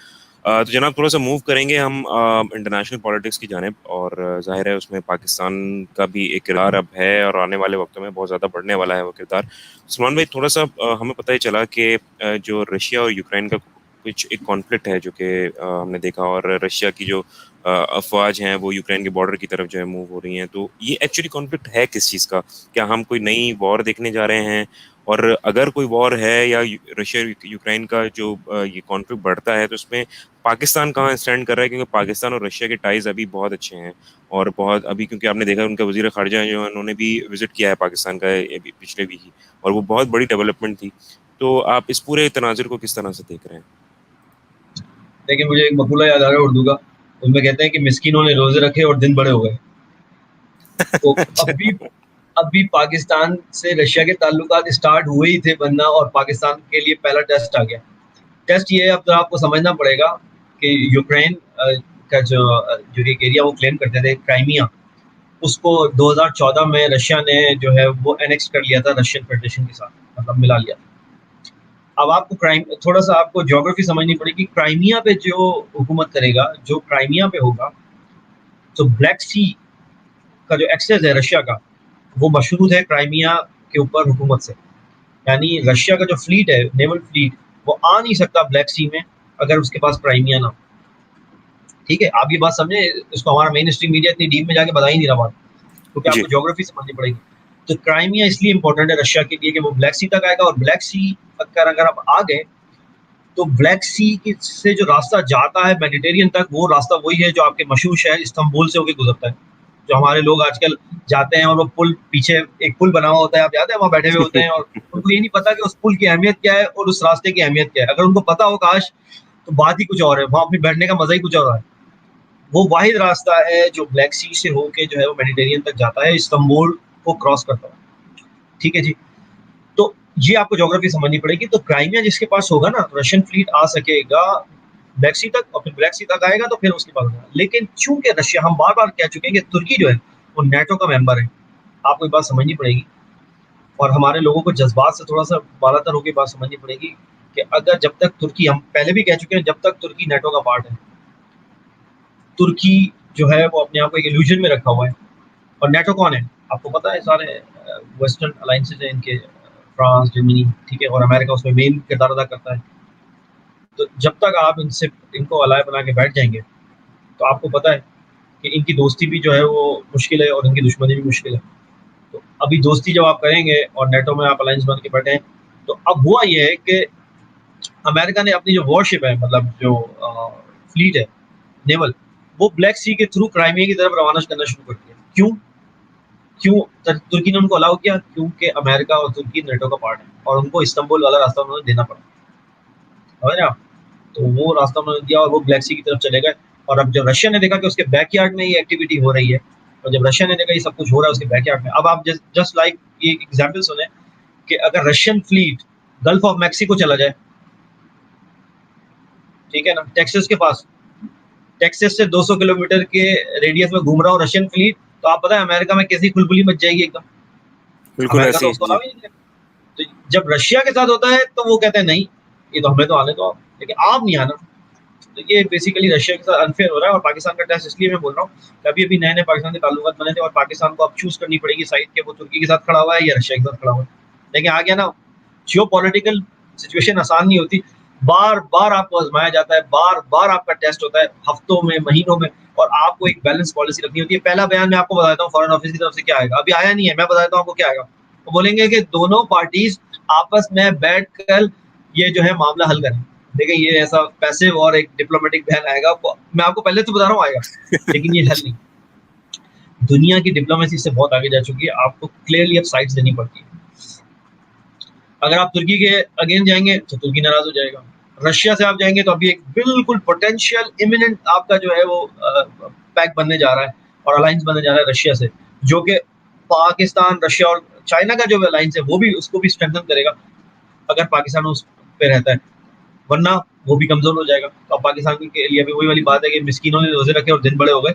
تو جناب تھوڑا سا موو کریں گے ہم انٹرنیشنل پالیٹکس کی جانب, اور ظاہر ہے اس میں پاکستان کا بھی ایک کردار اب ہے, اور آنے والے وقتوں میں بہت زیادہ بڑھنے والا ہے وہ کردار. سلمان بھائی, تھوڑا سا ہمیں پتہ ہی چلا کہ جو رشیا اور یوکرین کا کچھ ایک کانفلکٹ ہے جو کہ ہم نے دیکھا, اور رشیا کی جو افواج ہیں وہ یوکرین کے بارڈر کی طرف جو ہے موو ہو رہی ہیں, تو یہ ایکچولی کانفلکٹ ہے کس چیز کا؟ کیا ہم کوئی نئی وار دیکھنے جا رہے ہیں؟ اور اگر کوئی وار ہے یا رشیا یوکرین کا جو یہ کانفلکٹ بڑھتا ہے, تو اس میں پاکستان کہاں اسٹینڈ کر رہا ہے؟ کیونکہ پاکستان اور رشیا کے ٹائز ابھی بہت اچھے ہیں, اور بہت ابھی کیونکہ آپ نے دیکھا ان کا وزیر خارجہ جو انہوں نے بھی وزٹ کیا ہے پاکستان کا پچھلے ویک ہی, اور وہ بہت بڑی ڈیولپمنٹ تھی. تو آپ اس پورے تناظر کو کس طرح سے دیکھ رہے ہیں؟ لیکن مجھے ایک مقولہ یاد آ رہا ہے اردو کا، اس میں کہتے ہیں کہ مسکینوں نے روزے رکھے اور دن بڑے ہو گئے. تو اب بھی پاکستان سے رشیا کے تعلقات اسٹارٹ ہوئے ہی تھے بننا، اور پاکستان کے لیے پہلا ٹیسٹ آ گیا. ٹیسٹ یہ ہے، اب تو آپ کو سمجھنا پڑے گا کہ یوکرین کا جو ایک ایریا وہ کلیم کرتے تھے کرائمیا، اس کو 2014 میں رشیا نے جو ہے وہ اینیکس کر لیا تھا رشین فیڈریشن کے ساتھ، مطلب ملا لیا تھا. اب آپ کو تھوڑا سا آپ کو جیوگرافی سمجھنی پڑے گی. کرائمیا پہ جو حکومت کرے گا، جو کرائمیا پہ ہوگا، تو بلیک سی کا جو ایکسیس ہے رشیا کا، وہ مشروط ہے کرائمیا کے اوپر حکومت سے. یعنی رشیا کا جو فلیٹ ہے، نیول فلیٹ، وہ آ نہیں سکتا بلیک سی میں اگر اس کے پاس کرائمیا نہ ہو. ٹھیک ہے، آپ یہ بات سمجھیں، اس کو ہمارا مین اسٹریم میڈیا اتنی ڈیپ میں جا کے بتا ہی نہیں رہا بات، کیونکہ آپ جی کو جیوگرافی سمجھنی پڑے گی. تو کرائمیا اس لیے امپورٹنٹ ہے رشیا کے لیے کہ وہ بلیک سی تک آئے گا، اور بلیک سی تک اگر آپ آ گئے تو بلیک سی سے جو راستہ جاتا ہے میڈیٹرین تک، وہ راستہ وہی ہے جو آپ کے مشہور شہر استنبول سے ہو کے گزرتا ہے. جو ہمارے لوگ آج کل جاتے ہیں اور وہ پل، پیچھے ایک پل بنا ہوا ہوتا ہے، آپ یاد ہے وہاں بیٹھے ہوئے ہوتے ہیں، اور ان کو یہ نہیں پتا کہ اس پل کی اہمیت کیا ہے اور اس راستے کی اہمیت کیا ہے. اگر ان کو پتا ہو کاش، تو بات ہی کچھ اور ہے، وہاں اپنی بیٹھنے کا مزہ ہی کچھ اور ہے. وہ واحد راستہ ہے جو بلیک سی سے ہو کے جو ہے وہ میڈیٹرین تک جاتا ہے، استنبول کو کراس کرتا ہے. ٹھیک ہے جی، تو یہ آپ کو جیوگرافی سمجھنی پڑے گی. تو کرائمیا جس کے پاس ہوگا نا، رشین فلیٹ آ سکے گا بلیک سی تک، اور پھر بلیک سی تک آئے گا تو پھر اس کے پاس ہوگا. لیکن چونکہ رشیا، ہم بار بار کہہ چکے ہیں کہ ترکی جو ہے وہ نیٹو کا ممبر ہے. آپ کو یہ بات سمجھنی پڑے گی، اور ہمارے لوگوں کو جذبات سے تھوڑا سا بالا تر ہو کے بات سمجھنی پڑے گی کہ اگر جب تک ترکی، ہم پہلے بھی کہہ چکے ہیں، جب تک ترکی نیٹو کا پارٹ ہے، ترکی جو ہے وہ اپنے آپ کو ایک ایلوژن میں رکھا ہوا ہے. اور نیٹو کون ہے آپ کو پتا ہے، سارے ویسٹرن الائنسز ہیں ان کے، فرانس، جرمنی، ٹھیک ہے، اور امریکہ اس میں مین کردار ادا کرتا ہے. تو جب تک آپ ان کو الائے بنا کے بیٹھ جائیں گے، تو آپ کو پتا ہے کہ ان کی دوستی بھی جو ہے وہ مشکل ہے، اور ان کی دشمنی بھی مشکل ہے. تو ابھی دوستی جب آپ کریں گے اور نیٹو میں آپ الائنس بن کے بیٹھے ہیں، تو اب ہوا یہ ہے کہ امریکہ نے اپنی جو وارشپ ہے، مطلب جو فلیٹ ہے نیول، وہ بلیک سی کے تھرو کرائمیا کی طرف روانہ کرنا شروع کر دیا. کیوں ترکی نے ان کو الاؤ کیا؟ کیونکہ امریکہ اور ترکی نیٹو کا پارٹ ہے، اور ان کو استنبول والا راستہ انہوں نے دینا پڑا. سمجھ رہے آپ؟ تو وہ راستہ انہوں نے دیا، اور وہ بلیک سی کی طرف چلے گئے. اور اب جب رشیا نے دیکھا کہ اس کے بیک یارڈ میں یہ ایکٹیویٹی ہو رہی ہے، اور جب رشیا نے دیکھا یہ سب کچھ ہو رہا ہے اس کے بیک یارڈ میں، اب آپ جسٹ لائک یہ ایگزامپل سنیں کہ اگر Russian flat golf of Mexico چلا جائے، ٹھیک ہے نا، ٹیکسس کے پاس، ٹیکسس سے 200 کلومیٹر کے ریڈیس میں گھوم رہا ہوں رشین فلیٹ، تو آپ پتہ ہے امریکہ میں کیسی کھلبلی مچ جائے گی ایک دم. بالکل امریکہ تو ایسی اس کو جی. الاؤ ہی نہیں کرتا. تو جب رشیا کے ساتھ ہوتا ہے تو وہ کہتے ہیں نہیں، یہ تو ہمیں تو آنے دو، لیکن آپ نہیں آنا. تو یہ بیسیکلی رشیا کے ساتھ انفیئر ہو رہا ہے. اور پاکستان کا ٹیسٹ اس لیے میں بول رہا ہوں کہ ابھی نئے پاکستان کے تعلقات بنے تھے، اور پاکستان کو اب چوز کرنی پڑے گی سائڈ کہ وہ ترکی کے ساتھ کھڑا ہوا ہے یا رشیا کے ساتھ کھڑا ہوا ہے. لیکن آ گیا نا، جیو پولیٹیکل سچویشن آسان نہیں ہوتی، بار بار آپ کو آزمایا جاتا ہے، بار بار آپ کا ٹیسٹ ہوتا ہے، ہفتوں میں، مہینوں میں، اور آپ کو ایک بیلنس پالیسی رکھنی ہوتی ہے. پہلا بیان میں آپ کو بتاتا ہوں فارن آفس کی طرف سے کیا آئے گا، ابھی آیا نہیں ہے، میں بتاتا ہوں آپ کو کیا آئے گا. وہ بولیں گے کہ دونوں پارٹیز آپس میں بیٹھ کر یہ جو ہے معاملہ حل کریں. دیکھیں یہ ایسا پیسو اور ایک ڈپلومیٹک بہن آئے گا، میں آپ کو پہلے تو بتا رہا ہوں آئے گا، لیکن یہ حل نہیں. دنیا کی ڈپلومیسی سے بہت آگے جا چکی ہے، آپ کو کلیئرلی اب سائڈز دینی پڑتی ہے. اگر آپ ترکی کے اگین جائیں گے تو ترکی ناراض ہو جائے گا. رشیا سے آپ جائیں گے تو ابھی ایک بالکل پوٹینشیل امیننٹ آپ کا جو ہے وہ پیک بننے جا رہا ہے اور الائنس بننے جا رہا ہے رشیا سے، جو کہ پاکستان، رشیا اور چائنا کا جو الائنس ہے وہ بھی اس کو بھی اسٹرینتھن کرے گا اگر پاکستان اس پہ رہتا ہے، ورنہ وہ بھی کمزور ہو جائے گا. تو اب پاکستان کے لیے ابھی وہی والی بات ہے کہ مسکینوں نے روزے رکھے اور دن بڑے ہو گئے.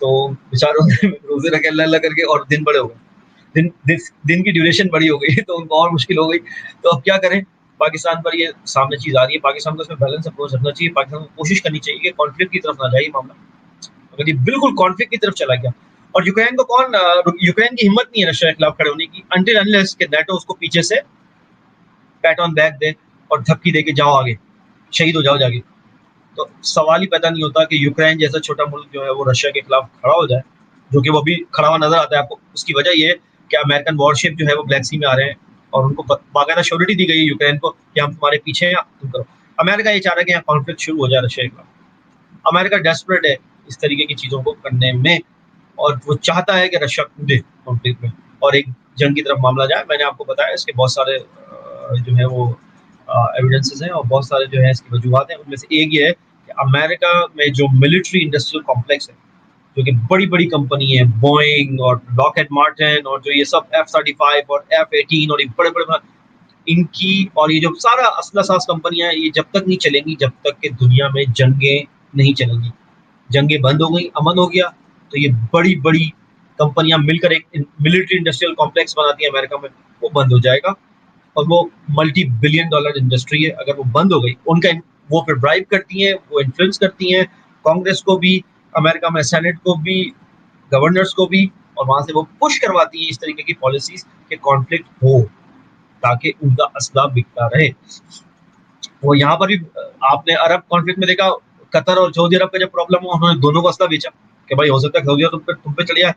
تو بیچاروں نے روزے رکھے اللہ اللہ کر کے اور دن بڑے ہو گئے، دن کی ڈیوریشن بڑی ہو گئی، تو ان کو اور مشکل ہو گئی. تو اب کیا کریں؟ پاکستان پر یہ سامنے چیز آ رہی ہے، پاکستان کو اس میں بیلنس اپروچ رکھنا چاہیے. پاکستان کو کوشش کرنی چاہیے کہ کانفلکٹ کی طرف نہ جائے معاملہ. اگر یہ بالکل کانفلکٹ کی طرف چلا گیا، اور یوکرین کو یوکرین کی ہمت نہیں ہے رشیا کے خلاف کھڑے ہونے کی انٹل انلیس کہ نیٹو اس کو پیچھے سے پیٹ آن بیک دے اور دھکی دے کے جاؤ آگے، شہید ہو جاؤ جاگے. تو سوال ہی پیدا نہیں ہوتا کہ یوکرین جیسا چھوٹا ملک جو ہے وہ رشیا کے خلاف کھڑا ہو جائے، جو کہ وہ بھی کھڑا ہوا نظر آتا ہے آپ کو. اس کی وجہ یہ ہے کہ امریکن وارشپ جو ہے وہ بلیک سی میں آ رہے ہیں، اور ان کو باقاعدہ شیورٹی دی گئی ہے یوکرین کو کہ ہم تمہارے پیچھے ہیں، تم کرو. امریکہ یہ چاہ رہا ہے کہ یہاں کانفلکٹ شروع ہو جائے رشیا کے خلاف. امریکہ ڈیسپریٹ ہے اس طریقے کی چیزوں کو کرنے میں، اور وہ چاہتا ہے کہ رشیا کودے کانفلکٹ میں اور ایک جنگ کی طرف معاملہ جائے. میں نے آپ کو بتایا اس کے بہت سارے جو ہے وہ ایویڈنسز ہیں اور بہت سارے جو ہے اس کی وجوہات ہیں. ان میں سے ایک یہ ہے کہ امریکہ میں جو ملٹری انڈسٹریل کمپلیکس ہے, جو کہ بڑی بڑی کمپنی ہیں, بوئنگ اور لاکہیڈ مارٹن اور جو یہ سب F-35 اور F-18 اور یہ بڑے بڑے ان کی, اور یہ جو سارا اسلحہ ساز کمپنیاں ہیں, یہ جب تک نہیں چلیں گی جب تک کہ دنیا میں جنگیں نہیں چلیں گی. جنگیں بند ہو گئی, امن ہو گیا, تو یہ بڑی بڑی کمپنیاں مل کر ایک ملٹری انڈسٹریل کمپلیکس بناتی ہیں امریکہ میں, وہ بند ہو جائے گا. اور وہ ملٹی بلین ڈالر انڈسٹری ہے, اگر وہ بند ہو گئی, ان کا وہ پھر ڈرائیو کرتی ہیں, وہ انفلوئنس کرتی ہیں کانگریس کو بھی, امریکہ میں سینٹ کو بھی, گورنرز کو بھی, اور وہاں سے وہ پش کرواتی ہیں اس طریقے کی پالیسیز کہ کانفلکٹ ہو تاکہ ان کا اسلحہ بکتا رہے. وہ یہاں پر بھی آپ نے عرب کانفلکٹ میں دیکھا, قطر اور سعودی عرب کا جب پرابلم ہوا, انہوں نے دونوں کو اسلحہ بیچا کہ بھائی ہو سکتا ہے سعودیہ تم پہ چڑھ جائے,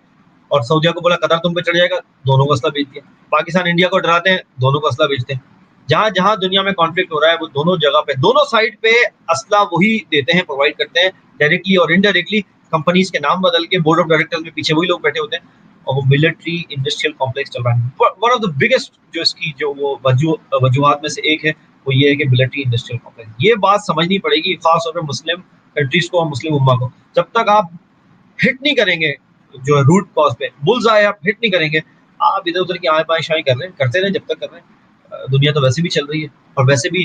اور سعودیہ کو بولا قطر تم پہ چڑھ جائے گا, دونوں کو اسلحہ بیچ دیا. پاکستان انڈیا کو ڈراتے ہیں, دونوں کو اسلحہ بیچتے ہیں. جہاں جہاں دنیا میں کانفلکٹ ہو رہا ہے وہ دونوں جگہ پہ, دونوں سائڈ پہ اسلحہ وہی دیتے ہیں, پرووائڈ کرتے ہیں ڈائریکٹلی اور انڈائریکٹلی. کمپنیز کے نام بدل کے بورڈ آف ڈائریکٹر میں پیچھے وہی لوگ بیٹھے ہوتے ہیں, اور وہ ملٹری انڈسٹریل کمپلیکس چل رہا ہے. ون آف دا بگیسٹ جو اس کی جو وہ وجوہات میں سے ایک ہے وہ یہ ہے کہ ملٹری انڈسٹریل کمپلیکس. یہ بات سمجھنی پڑے گی خاص طور پہ مسلم کنٹریز کو اور مسلم امہ کو. جب تک آپ ہٹ نہیں کریں گے جو ہے روٹ کاز پہ, بلز آئے آپ ہٹ نہیں کریں گے, آپ ادھر ادھر کی آئیں بائیں شائیں کر رہے ہیں, کرتے رہیں جب تک کر رہے ہیں. دنیا تو ویسے بھی چل رہی ہے, اور ویسے بھی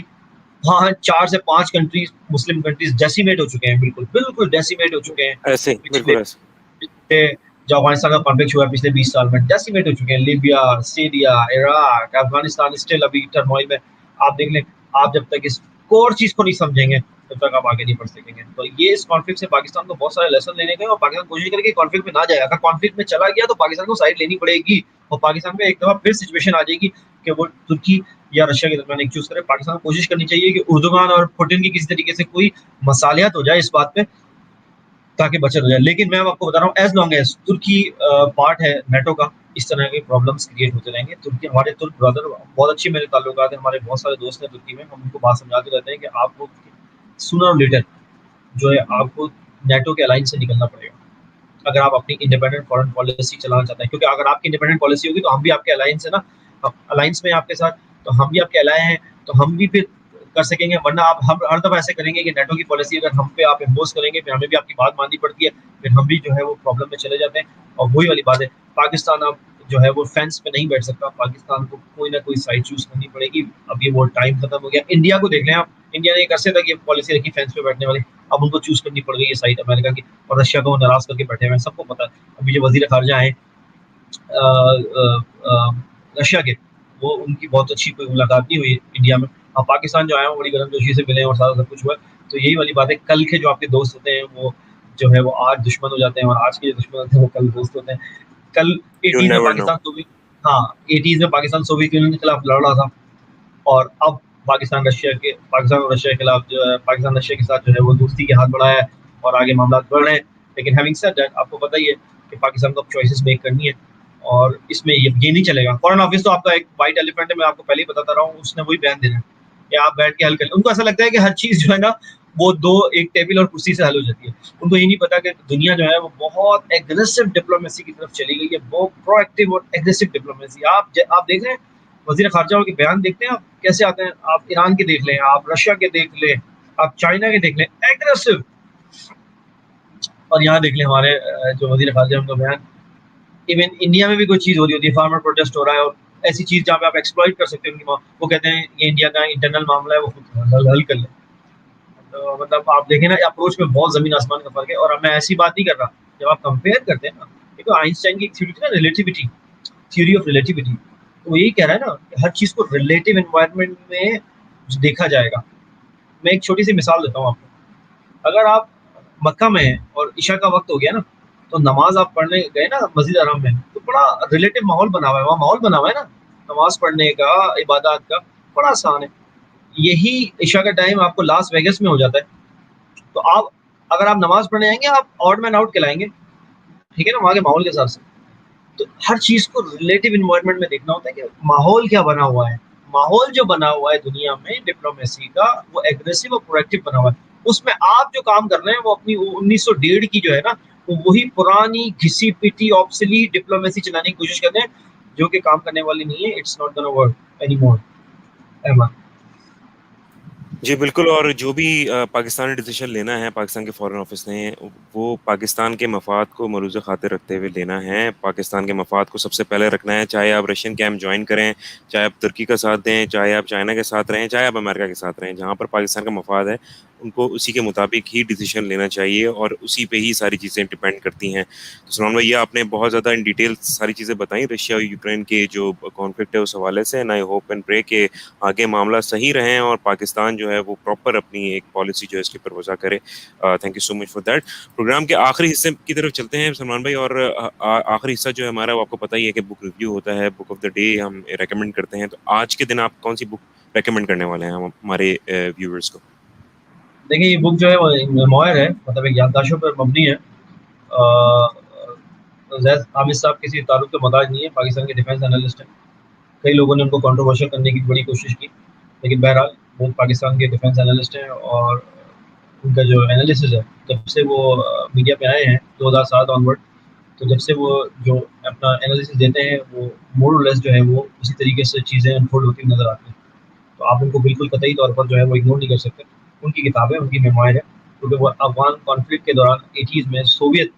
ہاں 4 سے 5 کنٹریز مسلم کنٹریز ڈیسیمیٹ ہو چکے ہیں, بالکل بالکل ڈیسیمیٹ ہو چکے ہیں. ایسے بالکل ایسے جو افغانستان کا کانفلکٹ ہوا ہے پچھلے 20 سال میں, ڈیسیمیٹ ہو چکے ہیں. Libya, Syria, Iraq, Afghanistan still ابھی ٹرموائل میں. آپ دیکھ لیں, آپ جب تک اس کور چیز کو نہیں سمجھیں گے تب تک آپ آگے نہیں بڑھ سکیں گے. تو یہ اس کانفلکٹ سے پاکستان کو بہت سارے لیسن لینے کے, اور پاکستان کوشش کرے کہ کانفلکٹ میں نہ جائے. اگر کانفلکٹ میں چلا گیا تو پاکستان کو سائڈ لینی پڑے گی, اور پاکستان میں ایک دفعہ پھر سچویشن آ جائے گی کہ وہ ترکی یا رشیا کے درمیان ایک چوز کرے. پاکستان کو کوشش کرنی چاہیے کہ اردوغان اور پوٹن کی کسی طریقے سے کوئی مصالحت ہو جائے اس بات پہ تاکہ بچت ہو جائے. لیکن میں آپ کو بتا رہا ہوں, ایز لانگ ایز ترکی پارٹ ہے نیٹو کا, اس طرح کے پرابلمس کریٹ ہوتے رہیں گے. ترکی ہمارے ترک برادر, بہت اچھی میرے تعلقات ہیں, ہمارے بہت سارے دوست ہیں ترکی میں. ہم ان کو بات سمجھاتے رہتے ہیں کہ آپ کو سونر اور لیٹر جو ہے آپ کو نیٹو کے الائنس سے نکلنا پڑے گا اگر آپ اپنی انڈیپینڈنٹ فارن پالیسی چلانا چاہتے ہیں. کیونکہ اگر آپ کی انڈیپینڈنٹ پالیسی ہوگی تو ہم بھی آپ کے الائنس ہے نا, الائنس میں آپ کے ساتھ, تو ہم بھی آپ کے الائے ہیں, تو ہم بھی پھر کر سکیں گے. ورنہ آپ ہر دفعہ ایسے کریں گے کہ نیٹو کی پالیسی اگر ہم پہ آپ امپوز کریں گے, پھر ہمیں بھی آپ کی بات ماننی پڑتی ہے, پھر ہم بھی جو ہے وہ پرابلم میں چلے جاتے ہیں. اور وہی والی بات ہے, پاکستان اب جو ہے وہ فینس پہ نہیں بیٹھ سکتا, پاکستان کو کوئی نہ کوئی سائڈ چوز کرنی پڑے گی. اب یہ وہ ٹائم ختم ہو گیا. انڈیا کو دیکھ لیں آپ, انڈیا نے ایک عرصے تک یہ پالیسی رکھی فینس پہ بیٹھنے والی, اب ان کو چوز کرنی پڑ گئی یہ سائڈ امریکہ کی, اور رشیا کو وہ ناراض کر کے بیٹھے ہوئے ہیں, سب کو پتا ہے. ابھی جو وزیر خارجہ ہیں رشیا کے, وہ ان کی بہت اچھی کوئی ملاقات نہیں ہوئی انڈیا میں. پاکستان جو آیا ہوں بڑی گرم جوشی سے ملے اور سارا سب کچھ ہوا. تو یہی والی بات ہے, کل کے جو آپ کے دوست ہوتے ہیں وہ جو ہے وہ آج دشمن ہو جاتے ہیں, اور آج کے جو دشمن ہوتے ہیں وہ کل دوست ہوتے ہیں. کل 80s میں پاکستان ایٹیز میں پاکستان سوویت یونین کے خلاف لڑ رہا تھا, اور اب پاکستان اور رشیا کے خلاف جو ہے پاکستان رشیا کے ساتھ جو ہے وہ دوستی کے ہاتھ بڑھایا ہے, اور آگے معاملات بڑھ رہے ہیں. لیکن ہیونگ سیڈ دیٹ, آپ کو پتہ ہی ہے کہ پاکستان کو اب چوائسیز میک کرنی ہے, اور اس میں یہ نہیں چلے گا. فارن آفس تو آپ کا ایک وائٹ ایلیفنٹ ہے, میں آپ کو پہلے ہی بتاتا رہا ہوں, اس نے وہی بیان دینا ہے کہ آپ بیٹھ کے حل کر لیں. ان کو ایسا لگتا ہے کہ ہر چیز جو ہے نا وہ ایک ٹیبل اور کرسی سے حل ہو جاتی ہے. ان کو یہ نہیں پتا کہ دنیا جو ہے وہ بہت ایگریسو ڈپلومیسی کی طرف چلی گئی ہے, بہت پرو ایکٹیو اور ایگریسو ڈپلومیسی. آپ دیکھ رہے ہیں وزیر خارجہ کے بیان دیکھتے ہیں آپ کیسے آتے ہیں, آپ ایران کے دیکھ لیں, آپ رشیا کے دیکھ لیں, آپ چائنا کے دیکھ لیں, ایگریسو. اور یہاں دیکھ لیں ہمارے جو وزیر خارجہ ان کا بیان, ایون انڈیا میں بھی کوئی چیز ہو رہی ہوتی ہے, فارمر پروٹیسٹ ہو رہا ہے, اور ایسی چیز جہاں پہ آپ ایکسپلائٹ کر سکتے ہیں ان کی, وہ کہتے ہیں یہ انڈیا کا انٹرنل معاملہ ہے, وہ خود حل کر لیں. تو مطلب آپ دیکھیں نا, اپروچ میں بہت زمین آسمان کا فرق ہے. اور میں ایسی بات نہیں کر رہا, جب آپ کمپیئر کرتے ہیں نا, دیکھو آئنسٹائن کی ایک تھیوری تھی نا, ریلیٹیوٹی, تھیوری آف ریلیٹیوٹی, تو وہ یہی کہہ رہا ہے نا کہ ہر چیز کو ریلیٹیو انوائرمنٹ میں دیکھا جائے گا. میں ایک چھوٹی سی مثال دیتا ہوں آپ کو. اگر آپ مکہ میں ہیں اور عشاء کا وقت ہو گیا نا, تو نماز آپ پڑھنے گئے نا مسجد حرام میں, تو بڑا ریلیٹیو ماحول بنا ہوا ہے, وہاں ماحول بنا ہوا ہے نا نماز پڑھنے کا, عبادات کا, بڑا آسان ہے. یہی عشاء کا ٹائم آپ کو لاس ویگس میں ہو جاتا ہے, تو آپ اگر آپ نماز پڑھنے آئیں گے آپ آڈ مین آؤٹ کھلائیں گے, ٹھیک ہے نا, وہاں کے ماحول کے حساب سے. تو ہر چیز کو ریلیٹیو انوائرمنٹ میں دیکھنا ہوتا ہے کہ ماحول کیا بنا ہوا ہے. ماحول جو بنا ہوا ہے دنیا میں ڈپلومیسی کا, وہ ایگریسو اور پرویکٹیو بنا ہوا ہے. اس میں آپ جو کام کر رہے ہیں وہ اپنی 1901 کی جو ہے نا, وہی پرانی گھسی پٹی آبسلیٹ ڈپلومیسی چلانے کی کوشش کرتے ہیں, جو کہ کام کرنے والی نہیں ہے. It's not gonna work any more. Ahmed. جی بالکل. اور جو بھی پاکستان نے ڈیسیشن لینا ہے پاکستان کے فارن آفس نے، وہ پاکستان کے مفاد کو ملوز خاطر رکھتے ہوئے لینا ہے. پاکستان کے مفاد کو سب سے پہلے رکھنا ہے. چاہے آپ رشین کیمپ جوائن کریں، چاہے آپ ترکی کا ساتھ دیں، چاہے آپ چائنا کے ساتھ رہیں، چاہے آپ امریکہ کے ساتھ رہیں، جہاں پر پاکستان کا مفاد ہے ان کو اسی کے مطابق ہی ڈیسیشن لینا چاہیے، اور اسی پہ ہی ساری چیزیں ڈپینڈ کرتی ہیں. تو سلمان بھائی، یہ آپ نے بہت زیادہ ان ڈیٹیل ساری چیزیں بتائیں رشیا اور یوکرین کے جو کانفلکٹ ہے اس حوالے سے. اینڈ آئی ہوپ اینڈ پرے کہ آگے معاملہ صحیح رہیں اور پاکستان جو ہے وہ پراپر اپنی ایک پالیسی جو ہے اس کے اوپر وضع کرے. Thank you so much for that. Program کے آخری حصے کی طرف چلتے ہیں سلمان بھائی، اور آخری حصہ جو ہے ہمارا، وہ آپ کو پتہ ہی ہے کہ بک ریویو ہوتا ہے، بک آف دا ڈے ہم ریکمینڈ کرتے ہیں. تو آج کے دن آپ کون سی بک ریکمینڈ کرنے والے ہیں ہمارے ویورز کو؟ دیکھیے یہ بک جو ہے وہ میموئر ہے، مطلب ایک یادداشتوں پر مبنی ہے. زید عامر صاحب کسی تعلق کے محتاج نہیں ہے، پاکستان کے ڈیفینس انالسٹ ہیں. کئی لوگوں نے ان کو کنٹروورشل کرنے کی بڑی کوشش کی، لیکن بہرحال وہ پاکستان کے ڈیفینس انالسٹ ہیں، اور ان کا جو انالیسز ہے جب سے وہ میڈیا پہ آئے ہیں 2007 آنورڈ، تو جب سے وہ جو اپنا انالیسز دیتے ہیں وہ مور اور لیس جو ہے وہ اسی طریقے سے چیزیں انفولڈ ہوتی نظر آتی ہیں. تو آپ ان کو بالکل قطعی طور پر جو ہے وہ اگنور نہیں کر سکتے. ان کی کتابیں، ان کی میموائر ہے، کیونکہ وہ افغان کانفلکٹ کے دوران 80s میں سوویت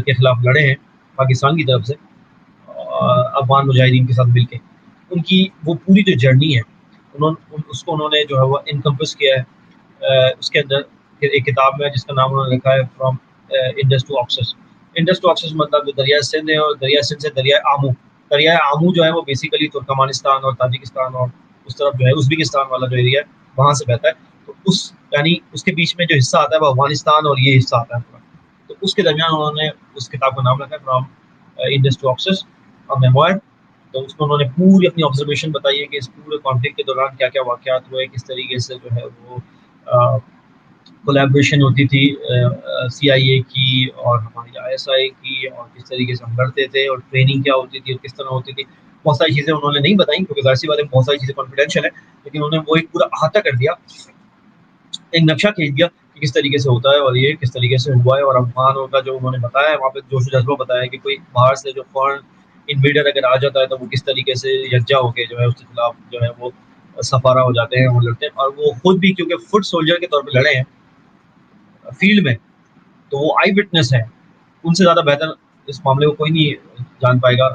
کے خلاف لڑے ہیں پاکستان کی طرف سے افغان مجاہدین کے ساتھ مل کے. ان کی وہ پوری جو جرنی ہے اس کو انہوں نے جو ہے وہ انکمپس کیا ہے. اس کے اندر ایک کتاب میں جس کا نام انہوں نے لکھا ہے from Indus to Oxus. Indus to Oxus مطلب دریائے سندھ ہے، اور دریائے سندھ سے دریائے آمو. دریائے آمو جو ہے وہ بیسیکلی ترکمانستان اور تاجکستان اور اس طرف جو ہے ازبکستان والا جو ایریا ہے وہاں سے بہتا ہے. تو یعنی اس کے بیچ میں جو حصہ آتا ہے وہ افغانستان اور یہ حصہ آتا ہے پورا. تو اس کے درمیان انہوں نے اس کتاب کا نام رکھا ہے فرام انڈس ٹو آکسس اور میموائر. تو اس میں انہوں نے پوری اپنی آبزرویشن بتائی ہے کہ اس پورے کانفلکٹ کے دوران کیا کیا واقعات ہوئے، کس طریقے سے جو ہے وہ کولیبریشن ہوتی تھی CIA کی اور ہماری ISI کی، اور کس طریقے سے ہم لڑتے تھے، اور ٹریننگ کیا ہوتی تھی اور کس طرح ہوتی تھی. بہت ساری چیزیں انہوں نے نہیں بتائیں کیونکہ ظاہر سی بات ہے بہت ساری چیزیں کانفیڈینشیل ہیں، لیکن انہوں نے وہ ایک پورا احاطہ کر دیا، ایک نقشہ کھینچ دیا کہ کس طریقے سے ہوتا ہے اور یہ کس طریقے سے ہوا ہے. اور افغانوں کا جو انہوں نے بتایا ہے وہاں پہ جوش و جذبہ بتایا کہ کوئی باہر سے جو فورن انویڈر اگر آ جاتا ہے تو وہ کس طریقے سے یکجا ہو کے جو ہے اس کے خلاف جو ہے وہ سفارہ ہو جاتے ہیں، وہ لڑتے ہیں. اور وہ خود بھی کیونکہ فٹ سولجر کے طور پہ لڑے ہیں فیلڈ میں، تو وہ آئی وٹنس ہے. ان سے زیادہ بہتر اس معاملے کو کوئی نہیں جان پائے گا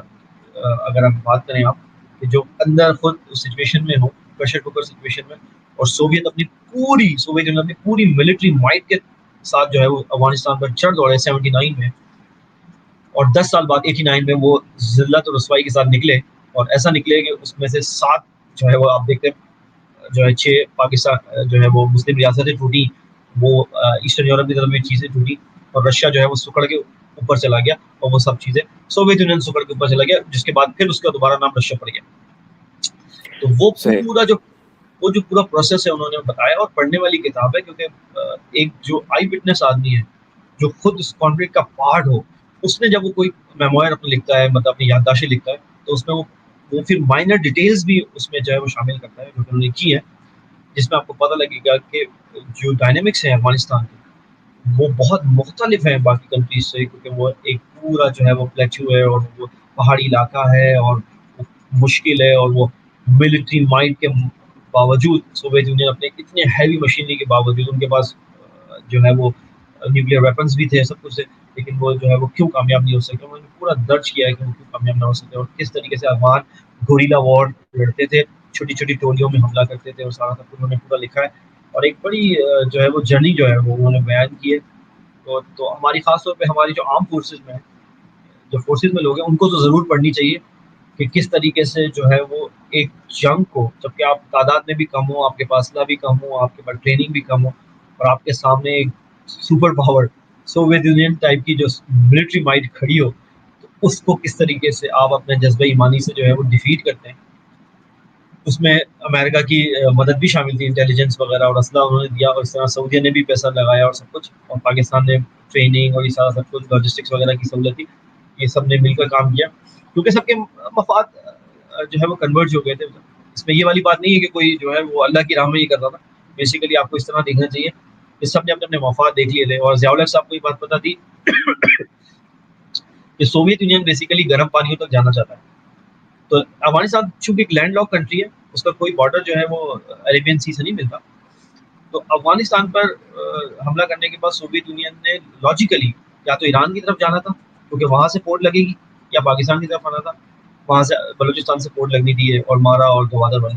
اگر ہم بات کریں آپ کہ جو اندر خود اس سچویشن میں ہو، پریشر کوکر سچویشن میں. اور سوویت یونین اپنی پوری ملٹری مائٹ کے ساتھ جو ہے وہ افغانستان پر چڑھ دوڑے 79 میں، اور 10 سال بعد 89 میں وہ ذلت اور رسوائی کے ساتھ نکلے. اور ایسا نکلے کہ اس میں سے 7 جو ہے وہ آپ دیکھتے جو ہے 6 پاکستان جو ہے وہ مسلم ریاستیں ٹوٹی، وہ ایسٹرن یورپ کی طرف بھی چیزیں ٹوٹی، اور رشیا جو ہے وہ سکڑ کے اوپر چلا گیا، اور وہ سب چیزیں سوویت یونین سکڑ کے اوپر چلا گیا، جس کے بعد پھر اس کا دوبارہ نام رشیا پڑ گیا. تو وہ صحیح. جو پورا پروسیس ہے انہوں نے بتایا، اور پڑھنے والی کتاب ہے کیونکہ ایک جو آئی وٹنس آدمی ہے جو خود اس کانفلکٹ کا پارٹ ہو، اس نے جب وہ کوئی میموائر اپنا لکھتا ہے، مطلب اپنی یادداشتیں لکھتا ہے، تو اس میں وہ پھر مائنر ڈیٹیلز بھی اس میں جو ہے وہ شامل کرتا ہے جو انہوں نے کی ہے، جس میں آپ کو پتہ لگے گا کہ جو ڈائنامکس ہیں افغانستان کے وہ بہت مختلف ہیں باقی کنٹریز سے، کیونکہ وہ ایک پورا جو ہے وہ پلیٹو ہے، اور وہ پہاڑی علاقہ ہے، اور مشکل ہے، اور وہ ملٹری مائٹ کے باوجود سوویت یونین اپنے اتنے ہیوی مشینری کے باوجود ان کے پاس جو ہے وہ نیوکلیئر ویپنز بھی تھے، سب کچھ تھے، لیکن وہ جو ہے وہ کیوں کامیاب نہیں ہو سکے. انہوں نے پورا درج کیا ہے کہ وہ کیوں کامیاب نہ ہو سکے، اور کس طریقے سے افغان گوریلا وار لڑتے تھے، چھوٹی چھوٹی ٹولیوں میں حملہ کرتے تھے، اور سارا سب کچھ انہوں نے پورا لکھا ہے. اور ایک بڑی جو ہے وہ جرنی جو ہے وہ انہوں نے بیان کی ہے. تو ہماری خاص طور پہ ہماری جو آرم فورسز میں جو فورسز میں لوگ ہیں ان کو تو ضرور پڑھنی چاہیے کہ کس طریقے سے جو ہے وہ ایک جنگ کو، جبکہ آپ تعداد میں بھی کم ہو، آپ کے پاس اسلحہ بھی کم ہو، آپ کے پاس ٹریننگ بھی کم ہو، اور آپ کے سامنے ایک super power Soviet union type کی جو ملٹری مائٹ کھڑی ہو، تو اس کو کس طریقے سے آپ اپنے جذبہ ایمانی سے جو ہے وہ ڈیفیٹ کرتے ہیں. اس میں امریکہ کی مدد بھی شامل تھی، انٹیلیجنس وغیرہ اور اسلحہ انہوں نے دیا، اور اس طرح سعودیہ نے بھی پیسہ لگایا اور سب کچھ، اور پاکستان نے ٹریننگ اور یہ سارا سب کچھ لاجسٹکس وغیرہ کی سہولت تھی. یہ سب نے مل کر کام کیا کیونکہ سب کے مفاد جو ہے وہ کنورج ہو گئے تھے. اس میں یہ والی بات نہیں ہے کہ کوئی جو ہے وہ اللہ کی راہ میں یہ کر رہا تھا. بیسیکلی آپ کو اس طرح دیکھنا چاہیے کہ سب نے اپنے اپنے مفاد دیکھ لیے تھے. اور ضیاء الحق صاحب کو یہ بات پتہ تھی کہ سوویت یونین بیسیکلی گرم پانیوں تک جانا چاہتا ہے. تو افغانستان چونکہ ایک لینڈ لاک کنٹری ہے اس کا کوئی بارڈر جو ہے وہ عربین سی سے نہیں ملتا. تو افغانستان پر حملہ کرنے کے بعد سوویت یونین نے لاجیکلی یا تو ایران کی طرف جانا تھا کیونکہ وہاں سے پورٹ لگے گی, یا پاکستان کی طرف آنا تھا, وہاں سے بلوچستان سے پورٹ لگنی تھی اور مارا اور گوادر والی.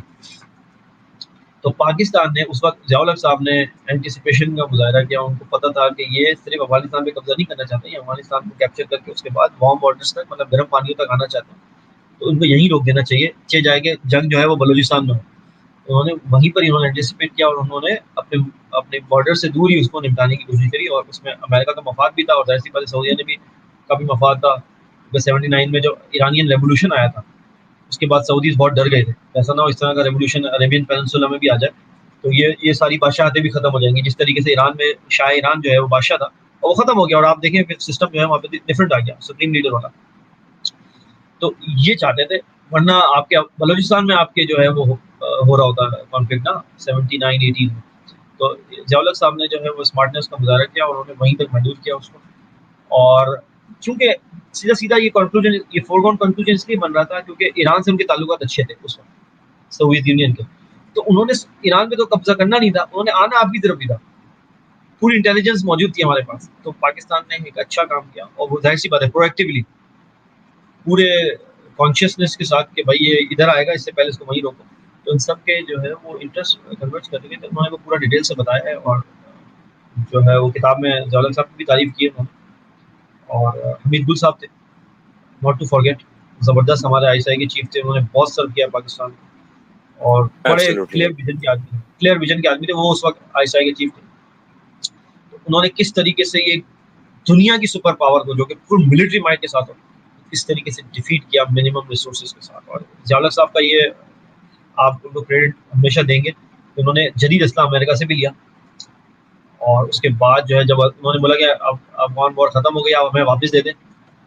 تو پاکستان نے اس وقت ضیاء الحق صاحب نے اینٹیسپیشن کا مظاہرہ کیا. ان کو پتہ تھا کہ یہ صرف افغانستان پہ قبضہ نہیں کرنا چاہتے, یہ افغانستان کو کیپچر کر کے اس کے بعد وارم واٹرز تک, مطلب گرم پانیوں تک آنا چاہتے ہیں. تو ان کو یہیں روک دینا چاہیے جائے کہ جنگ جو ہے وہ بلوچستان میں ہو. انہوں نے وہیں پر انہوں نے اینٹیسپیٹ کیا اور انہوں نے اپنے بارڈر سے دور ہی اس کو نپٹانے کی کوشش کری, اور اس میں امریکہ کا مفاد بھی تھا اور ظاہر سی بات ہے سعودیہ نے بھی کافی مفاد تھا. 79 میں جو ایرانین ریولوشن آیا تھا اس کے بعد سعودیز بہت ڈر گئے تھے, ایسا نہ ہو اس طرح کا ریولوشن عربین پیننسولا میں بھی آ جائے تو یہ ساری بادشاہتیں بھی ختم ہو جائیں گی. جس طریقے سے ایران میں شاہ ایران جو ہے وہ بادشاہ تھا اور وہ ختم ہو گیا, اور آپ دیکھیں پھر سسٹم جو ہے وہاں پہ ڈفرنٹ آ گیا, سپریم لیڈر والا. تو یہ چاہتے تھے, ورنہ آپ کے بلوچستان میں آپ کے جو ہے وہ ہو رہا ہوتا ہے کانفلکٹ نا 79-80 میں. تو ضیاء الحق صاحب نے جو ہے وہ اسمارٹنیس کا مظاہرہ کیا اور انہوں نے وہیں تک محدود کیا اس کو. اور چونکہ سیدھا سیدھا یہ کنکلوژن, یہ فورگون کنکلوژن اس لیے بن رہا تھا کیونکہ ایران سے ان کے تعلقات اچھے تھے اس وقت سوویت یونین کے. تو انہوں نے ایران پہ تو قبضہ کرنا نہیں تھا, انہوں نے آنا آپ کی طرف بھی تھا, پوری انٹیلیجنس موجود تھی ہمارے پاس. تو پاکستان نے ایک اچھا کام کیا اور وہ ظاہر سی بات ہے پرویکٹیولی پورے کانشیسنیس کے ساتھ کہ بھائی یہ ادھر آئے گا اس سے پہلے اس کو وہیں روکو. تو ان سب کے جو ہے وہ انٹرسٹ کنورٹ کر کے انہوں نے وہ پورا ڈیٹیل سے بتایا ہے, اور جو ہے وہ کتاب میں ضیاء الحق صاحب کی بھی تعریف کی ہے انہوں نے. اور حمید گل صاحب تھے, ناٹ ٹو فارگیٹ, زبردست ہمارے آئی ایس آئی کے چیف تھے, انہوں نے بہت سرو کیا پاکستان کو اور بڑے کلیئر ویژن کے آدمی تھے. وہ اس وقت آئی ایس آئی کے چیف تھے. تو انہوں نے کس طریقے سے یہ دنیا کی سپر پاور کو جو کہ فل ملٹری مائٹ کے ساتھ ہو کس طریقے سے ڈیفیٹ کیا منیمم ریسورسز کے ساتھ. اور ضیاء الحق صاحب کا یہ آپ ان کو کریڈٹ ہمیشہ دیں گے, انہوں نے جدید اسلحہ امریکہ سے بھی لیا, اور اس کے بعد جو ہے جب انہوں نے بولا کہ اب افغان وار ختم ہو گیا اب ہمیں واپس دے دیں,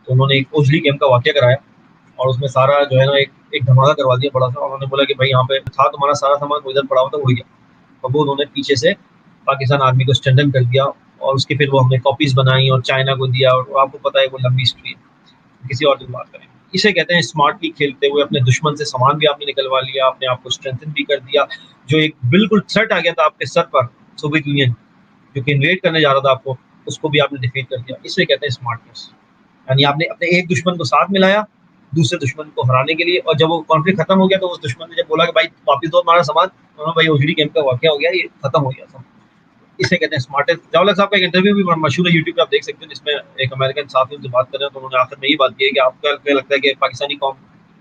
تو انہوں نے ایک اوجلی کیمپ کا واقعہ کرایا اور اس میں سارا جو ہے نا ایک دھماکہ کروا دیا بڑا سا. انہوں نے بولا کہ بھائی یہاں پہ تھا تمہارا سارا سامان ادھر پڑا ہوا تھا اڑ گیا. اب وہ انہوں نے پیچھے سے پاکستان آرمی کو اسٹرینتھن کر دیا, اور اس کی پھر وہ ہم نے کاپیز بنائی اور چائنا کو دیا, اور آپ کو پتہ ہے وہ لمبی ہسٹری ہے, کسی اور دن بات کریں. اسے کہتے ہیں اسمارٹلی کھیلتے ہوئے اپنے دشمن سے سامان بھی آپ نے نکلوا لیا, اپنے آپ کو اسٹرینتھن بھی کر دیا. جو ایک بالکل تھریٹ آ گیا تھا آپ کے سر پر سوویت یونین جو کہ انویڈ کرنے جا رہا تھا آپ کو, اس کو بھی آپ نے ڈیفیٹ کر دیا. اسے کہتے ہیں اسمارٹنیس, یعنی آپ نے اپنے ایک دشمن کو ساتھ ملایا دوسرے دشمن کو ہرانے کے لیے, اور جب وہ کانفلکٹ ختم ہو گیا تو اس دشمن نے جب بولا کہ بھائی واپس دو ہمارا سامان, بھائی اوجڑی کیمپ کا واقعہ ہو گیا, یہ ختم ہو گیا سب. اسے کہتے ہیں اسمارٹنس. ضیاء الحق صاحب کا ایک انٹرویو بھی مشہور ہے یوٹیوب پہ, آپ دیکھ سکتے ہیں, جس میں ایک امریکن صحافی ان سے بات کر رہے ہیں تو انہوں نے آخر میں یہ بات کی ہے کہ آپ کو کیا لگتا ہے کہ پاکستانی قوم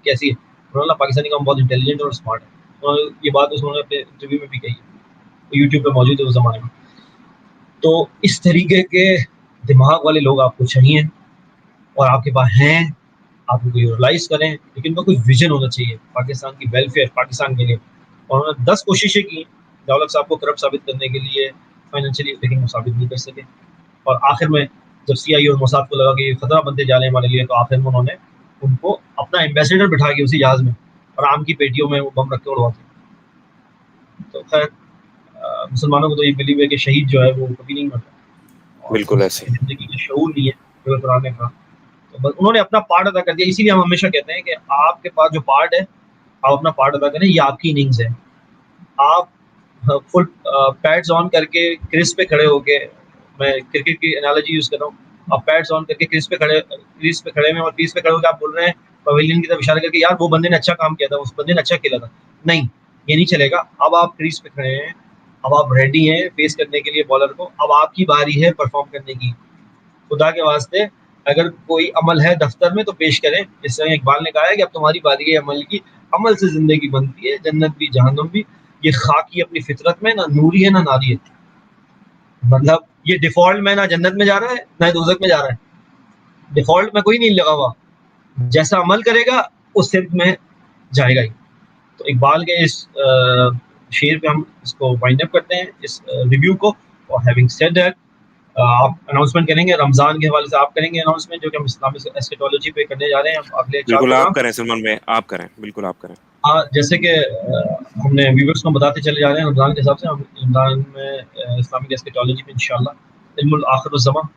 کیسی ہے. انہوں نے پاکستانی قوم بہت انٹیلیجنٹ اور اسمارٹ ہے. انہوں نے یہ بات انہوں نے اپنے انٹرویو میں بھی کہی ہے, یوٹیوب پہ موجود ہے اس زمانے میں. تو اس طریقے کے دماغ والے لوگ آپ کو چاہیے, اور آپ کے پاس ہیں, آپ ان کو یوٹیلائز کریں, لیکن ان کا کوئی ویژن ہونا چاہیے پاکستان کی ویلفیئر, پاکستان کے لیے. اور انہوں نے 10 کوششیں کی ضیاء الحق صاحب کو کرپٹ ثابت کرنے کے لیے فائنینشلی, لیکن وہ ثابت نہیں کر سکے. اور آخر میں جب سی آئی اور موساد کو لگا کہ یہ خطرہ بنتے جا رہے ہیں ہمارے لیے, تو آخر میں انہوں نے ان کو اپنا ایمبیسیڈر بٹھا کے اسی جہاز میں اور آم کی پیٹیوں میں وہ بم رکھ کے اڑوا دیا. تو خیر مسلمانوں کو تو یہ بلیو ہے کہ شہید جو ہے وہ کبھی نہیں مرتا, اور بالکل ایسے زندگی کا شعور نہیں ہے جو قرآن نے کہا. تو بس انہوں نے اپنا پارٹ ادا کر دیا. اسی لیے ہم ہمیشہ کہتے ہیں کہ آپ کے پاس جو پارٹ ہے آپ اپنا پارٹ ادا کریں, یہ آپ کی اننگز ہے. آپ فل پیڈز آن کر کے کرس پہ کھڑے ہو کے, میں کرکٹ کی انالوجی یوز کر رہا ہوں, آپ پیڈز آن کر کے کرس پہ کھڑے ہوئے اور پیس پہ کھڑے ہو کے آپ بول رہے ہیں پویلین کی طرف اشارہ کر کے یار وہ بندے نے اچھا کام کیا تھا, اس بندے نے اچھا کھیلا تھا. نہیں, یہ نہیں چلے گا. اب آپ کریز پہ کھڑے ہیں, اب آپ ریڈی ہیں فیس کرنے کے لیے بالر کو, اب آپ کی باری ہے پرفارم کرنے کی. خدا کے واسطے اگر کوئی عمل ہے دفتر میں تو پیش کریں, جس طرح اقبال نے کہا ہے کہ اب تمہاری باری ہے عمل کی, عمل سے زندگی بنتی ہے جنت بھی جہنم بھی, یہ خاکی اپنی فطرت میں نہ نوری ہے نہ ناری ہے. مطلب یہ ڈیفالٹ میں نہ جنت میں جا رہا ہے نہ دوزخ میں جا رہا ہے, ڈیفالٹ میں کوئی نہیں لگا ہوا, جیسا عمل کرے گا اس سمت میں جائے گا ہی. تو اقبال کے اس شعر پہ ہم اس کو وائنڈ اپ کرتے ہیں اس ریویو کو. اور ہیونگ سیڈ دیٹ آپ اناؤنسمنٹ کریں گے رمضان کے حوالے سے, آپ کریں گے اناؤنسمنٹ جو کہ ہم اسلامک ایسکیٹولوجی پہ کرنے جا رہے ہیں اگلے 4 بالکل آپ پروگرام. کریں سلمان بھائی, آپ کریں, بالکل آپ کریں. جیسے کہ ہم نے ویورس کو بتاتے چلے جا رہے ہیں رمضان کے حساب سے, ہم رمضان میں اسلامک ایسکیٹولوجی میں انشاءاللہ علم الآخر الزمان,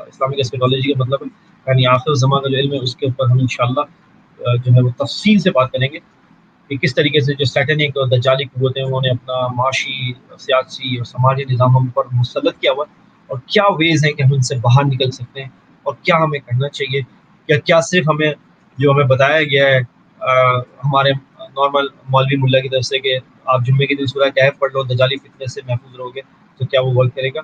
اسلامک ایسکیٹولوجی کا مطلب یعنی آخر الزمان کا جو علم ہے اس کے اوپر ہم انشاءاللہ جو ہے وہ تفصیل سے بات کریں گے کہ کس طریقے سے جو سیٹنک اور دجالی قوتیں انہوں نے اپنا معاشی، سیاسی اور سماجی نظام ہم پر مسلط کیا ہوا ہے، اور کیا ویز ہیں کہ ہم ان سے باہر نکل سکتے ہیں، اور کیا ہمیں کرنا چاہیے، کیا صرف ہمیں جو ہمیں بتایا گیا ہے ہمارے نارمل مولوی ملا کی طرف سے کہ آپ جمعے کے دن سورہ کہف پڑھ لو دجالی فتنے سے محفوظ رہو گے، تو کیا وہ ورک کرے گا؟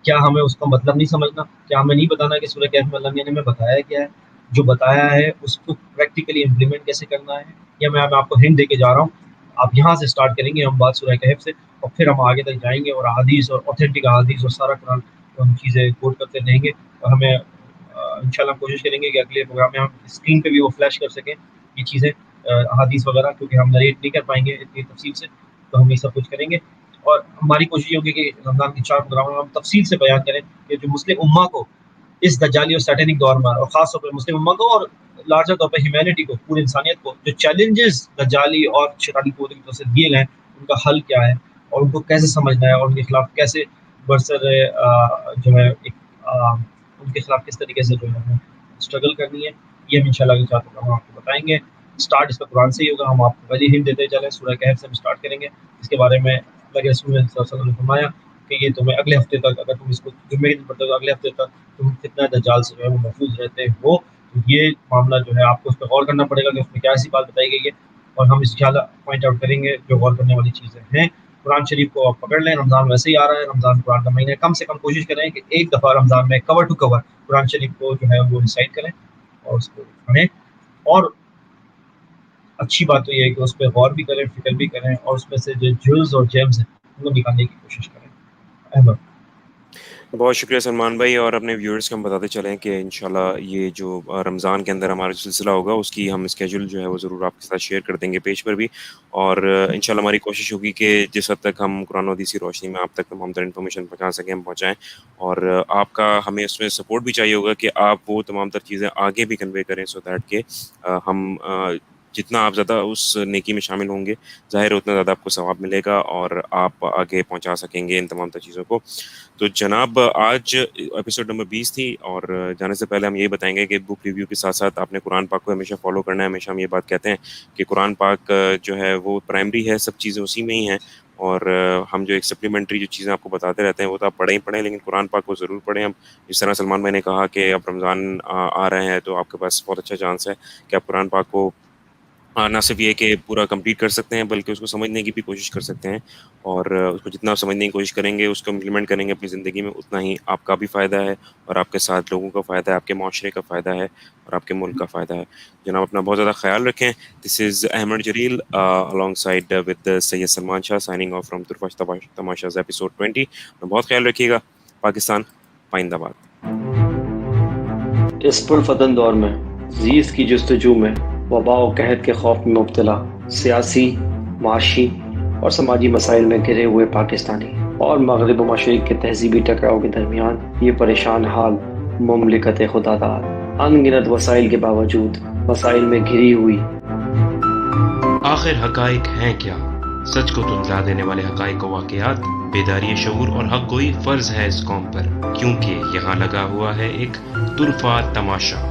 کیا ہمیں اس کا مطلب نہیں سمجھنا؟ کیا ہمیں نہیں بتانا کہ سورہ کہف میں اللہ میاں نے ہمیں بتایا کیا ہے؟ جو بتایا ہے اس کو پریکٹیکلی امپلیمنٹ کیسے کرنا ہے؟ یا میں آپ کو ہنٹ دے کے جا رہا ہوں، آپ یہاں سے سٹارٹ کریں گے ہم بات سورہ کہف سے، اور پھر ہم آگے تک جائیں گے اور احادیث اور اوتھینٹک احادیث اور سارا قرآن کو ہم چیزیں کوٹ کرتے رہیں گے، اور ہمیں انشاءاللہ ہم کوشش کریں گے کہ اگلے پروگرام میں ہم اسکرین پہ بھی وہ فلیش کر سکیں یہ چیزیں احادیث وغیرہ، کیونکہ ہم نریٹ نہیں کر پائیں گے اتنی تفصیل سے، تو ہم یہ سب کچھ کریں گے۔ اور ہماری کوشش یہ ہوگی کہ رمضان کی 4 پروگراموں میں ہم تفصیل سے بیان کریں کہ جو مسلم امہ کو اس دجالی اور سیٹنک دور میں، اور خاص طور پہ مسلم امہ کو اور لارجر طور پہ ہیومینٹی کو، پوری انسانیت کو، جو چیلنجز دجالی اور شیطانی قوتوں کی طرف سے دیے گئے ہیں ان کا حل کیا ہے، اور ان کو کیسے سمجھنا ہے، اور ان کے خلاف کیسے برسر جو ہے ایک ان کے خلاف کس طریقے سے جو ہے اسٹرگل کرنی ہے، یہ ہم انشاءاللہ کے ساتھ ہم آپ کو بتائیں گے۔ اسٹارٹ اس کا قرآن سے ہی ہوگا، ہم آپ کو پہلی ہنٹ دیتے چلیں، سورہ کہف سے ہم اسٹارٹ کریں گے، اس کے بارے میں اللہ کے رسول صلی اللہ علیہ وسلم نے فرمایا کہ یہ تمہیں اگلے ہفتے تک، اگر تم اس کو جمعے کے دن پڑھتے ہو تو اگلے ہفتے تک تم فتنہ دجال سے جو ہے وہ محفوظ رہتے ہو۔ تو یہ معاملہ جو ہے آپ کو اس پہ غور کرنا پڑے گا کہ اس میں کیا ایسی بات بتائی گئی ہے، اور ہم انشاءاللہ پوائنٹ آؤٹ کریں گے جو غور کرنے والی چیزیں ہیں۔ قرآن شریف کو آپ پکڑ لیں، رمضان ویسے ہی آ رہا ہے، رمضان قرآن کا مہینہ ہے، کم سے کم کوشش کریں کہ ایک دفعہ رمضان میں کور ٹو کور قرآن شریف کو جو ہے وہ ریسائٹ کریں اور اس کو پڑھیں، اور اچھی بات تو یہ ہے کہ اس پہ غور بھی کریں، فکر بھی کریں، اور اس میں سے جو جولز اور جیمز ہیں ان کو نکالنے کی کوشش کریں۔ احمد، بہت شکریہ سلمان بھائی، اور اپنے ویورز کو ہم بتاتے چلیں کہ انشاءاللہ یہ جو رمضان کے اندر ہمارا سلسلہ ہوگا اس کی ہم اسکیجول جو ہے وہ ضرور آپ کے ساتھ شیئر کر دیں گے پیج پر بھی، اور انشاءاللہ ہماری کوشش ہوگی کہ جس حد تک ہم قرآن و حدیث کی روشنی میں آپ تک تمام تر انفارمیشن پہنچا سکیں ہم پہنچائیں، اور آپ کا ہمیں اس میں سپورٹ بھی چاہیے ہوگا کہ آپ وہ تمام تر چیزیں آگے بھی کنوے کریں، سو دیٹ کہ ہم جتنا آپ زیادہ اس نیکی میں شامل ہوں گے ظاہر اتنا زیادہ آپ کو ثواب ملے گا اور آپ آگے پہنچا سکیں گے ان تمام تر چیزوں کو۔ تو جناب آج ایپیسوڈ نمبر 20 تھی، اور جانے سے پہلے ہم یہی بتائیں گے کہ بک ریویو کے ساتھ ساتھ آپ نے قرآن پاک کو ہمیشہ فالو کرنا ہے۔ ہمیشہ ہم یہ بات کہتے ہیں کہ قرآن پاک جو ہے وہ پرائمری ہے، سب چیزیں اسی میں ہی ہیں، اور ہم جو ایک سپلیمنٹری جو چیزیں آپ کو بتاتے رہتے ہیں وہ تو آپ پڑھیں ہی پڑھیں، لیکن قرآن پاک کو ضرور پڑھیں۔ ہم جس طرح سلمان بھائی نے کہا کہ اب رمضان آ رہے ہیں تو آپ کے پاس بہت اچھا چانس ہے کہ آپ قرآن پاک کو نہ صرف یہ کہ پورا کمپلیٹ کر سکتے ہیں بلکہ اس کو سمجھنے کی بھی کوشش کر سکتے ہیں، اور اس کو جتنا سمجھنے کی کوشش کریں گے، اس کو امپلیمنٹ کریں گے اپنی زندگی میں، اتنا ہی آپ کا بھی فائدہ ہے، اور آپ کے ساتھ لوگوں کا فائدہ ہے، آپ کے معاشرے کا فائدہ ہے، اور آپ کے ملک کا فائدہ ہے۔ جناب اپنا بہت زیادہ خیال رکھیں۔ This is Ahmed Jalil along side with Syed Salman Shah signing off from ترفش تماشاز ایپیسوڈ 20۔ بہت خیال رکھیے گا۔ پاکستان پائندہ باد۔ اس پرفتن دور میں زیست کی جستجو میں وبا و قحط کے خوف میں مبتلا، سیاسی، معاشی اور سماجی مسائل میں گھرے ہوئے پاکستانی اور مغرب و مشرق کے تہذیبی ٹکراؤ کے درمیان یہ پریشان حال مملکت خدا داد ان گنت وسائل کے باوجود مسائل میں گھری ہوئی۔ آخر حقائق ہیں کیا؟ سچ کو تندلا دینے والے حقائق و واقعات، بیداری شعور اور حق گوئی فرض ہے اس قوم پر، کیونکہ یہاں لگا ہوا ہے ایک طرفہ تماشا۔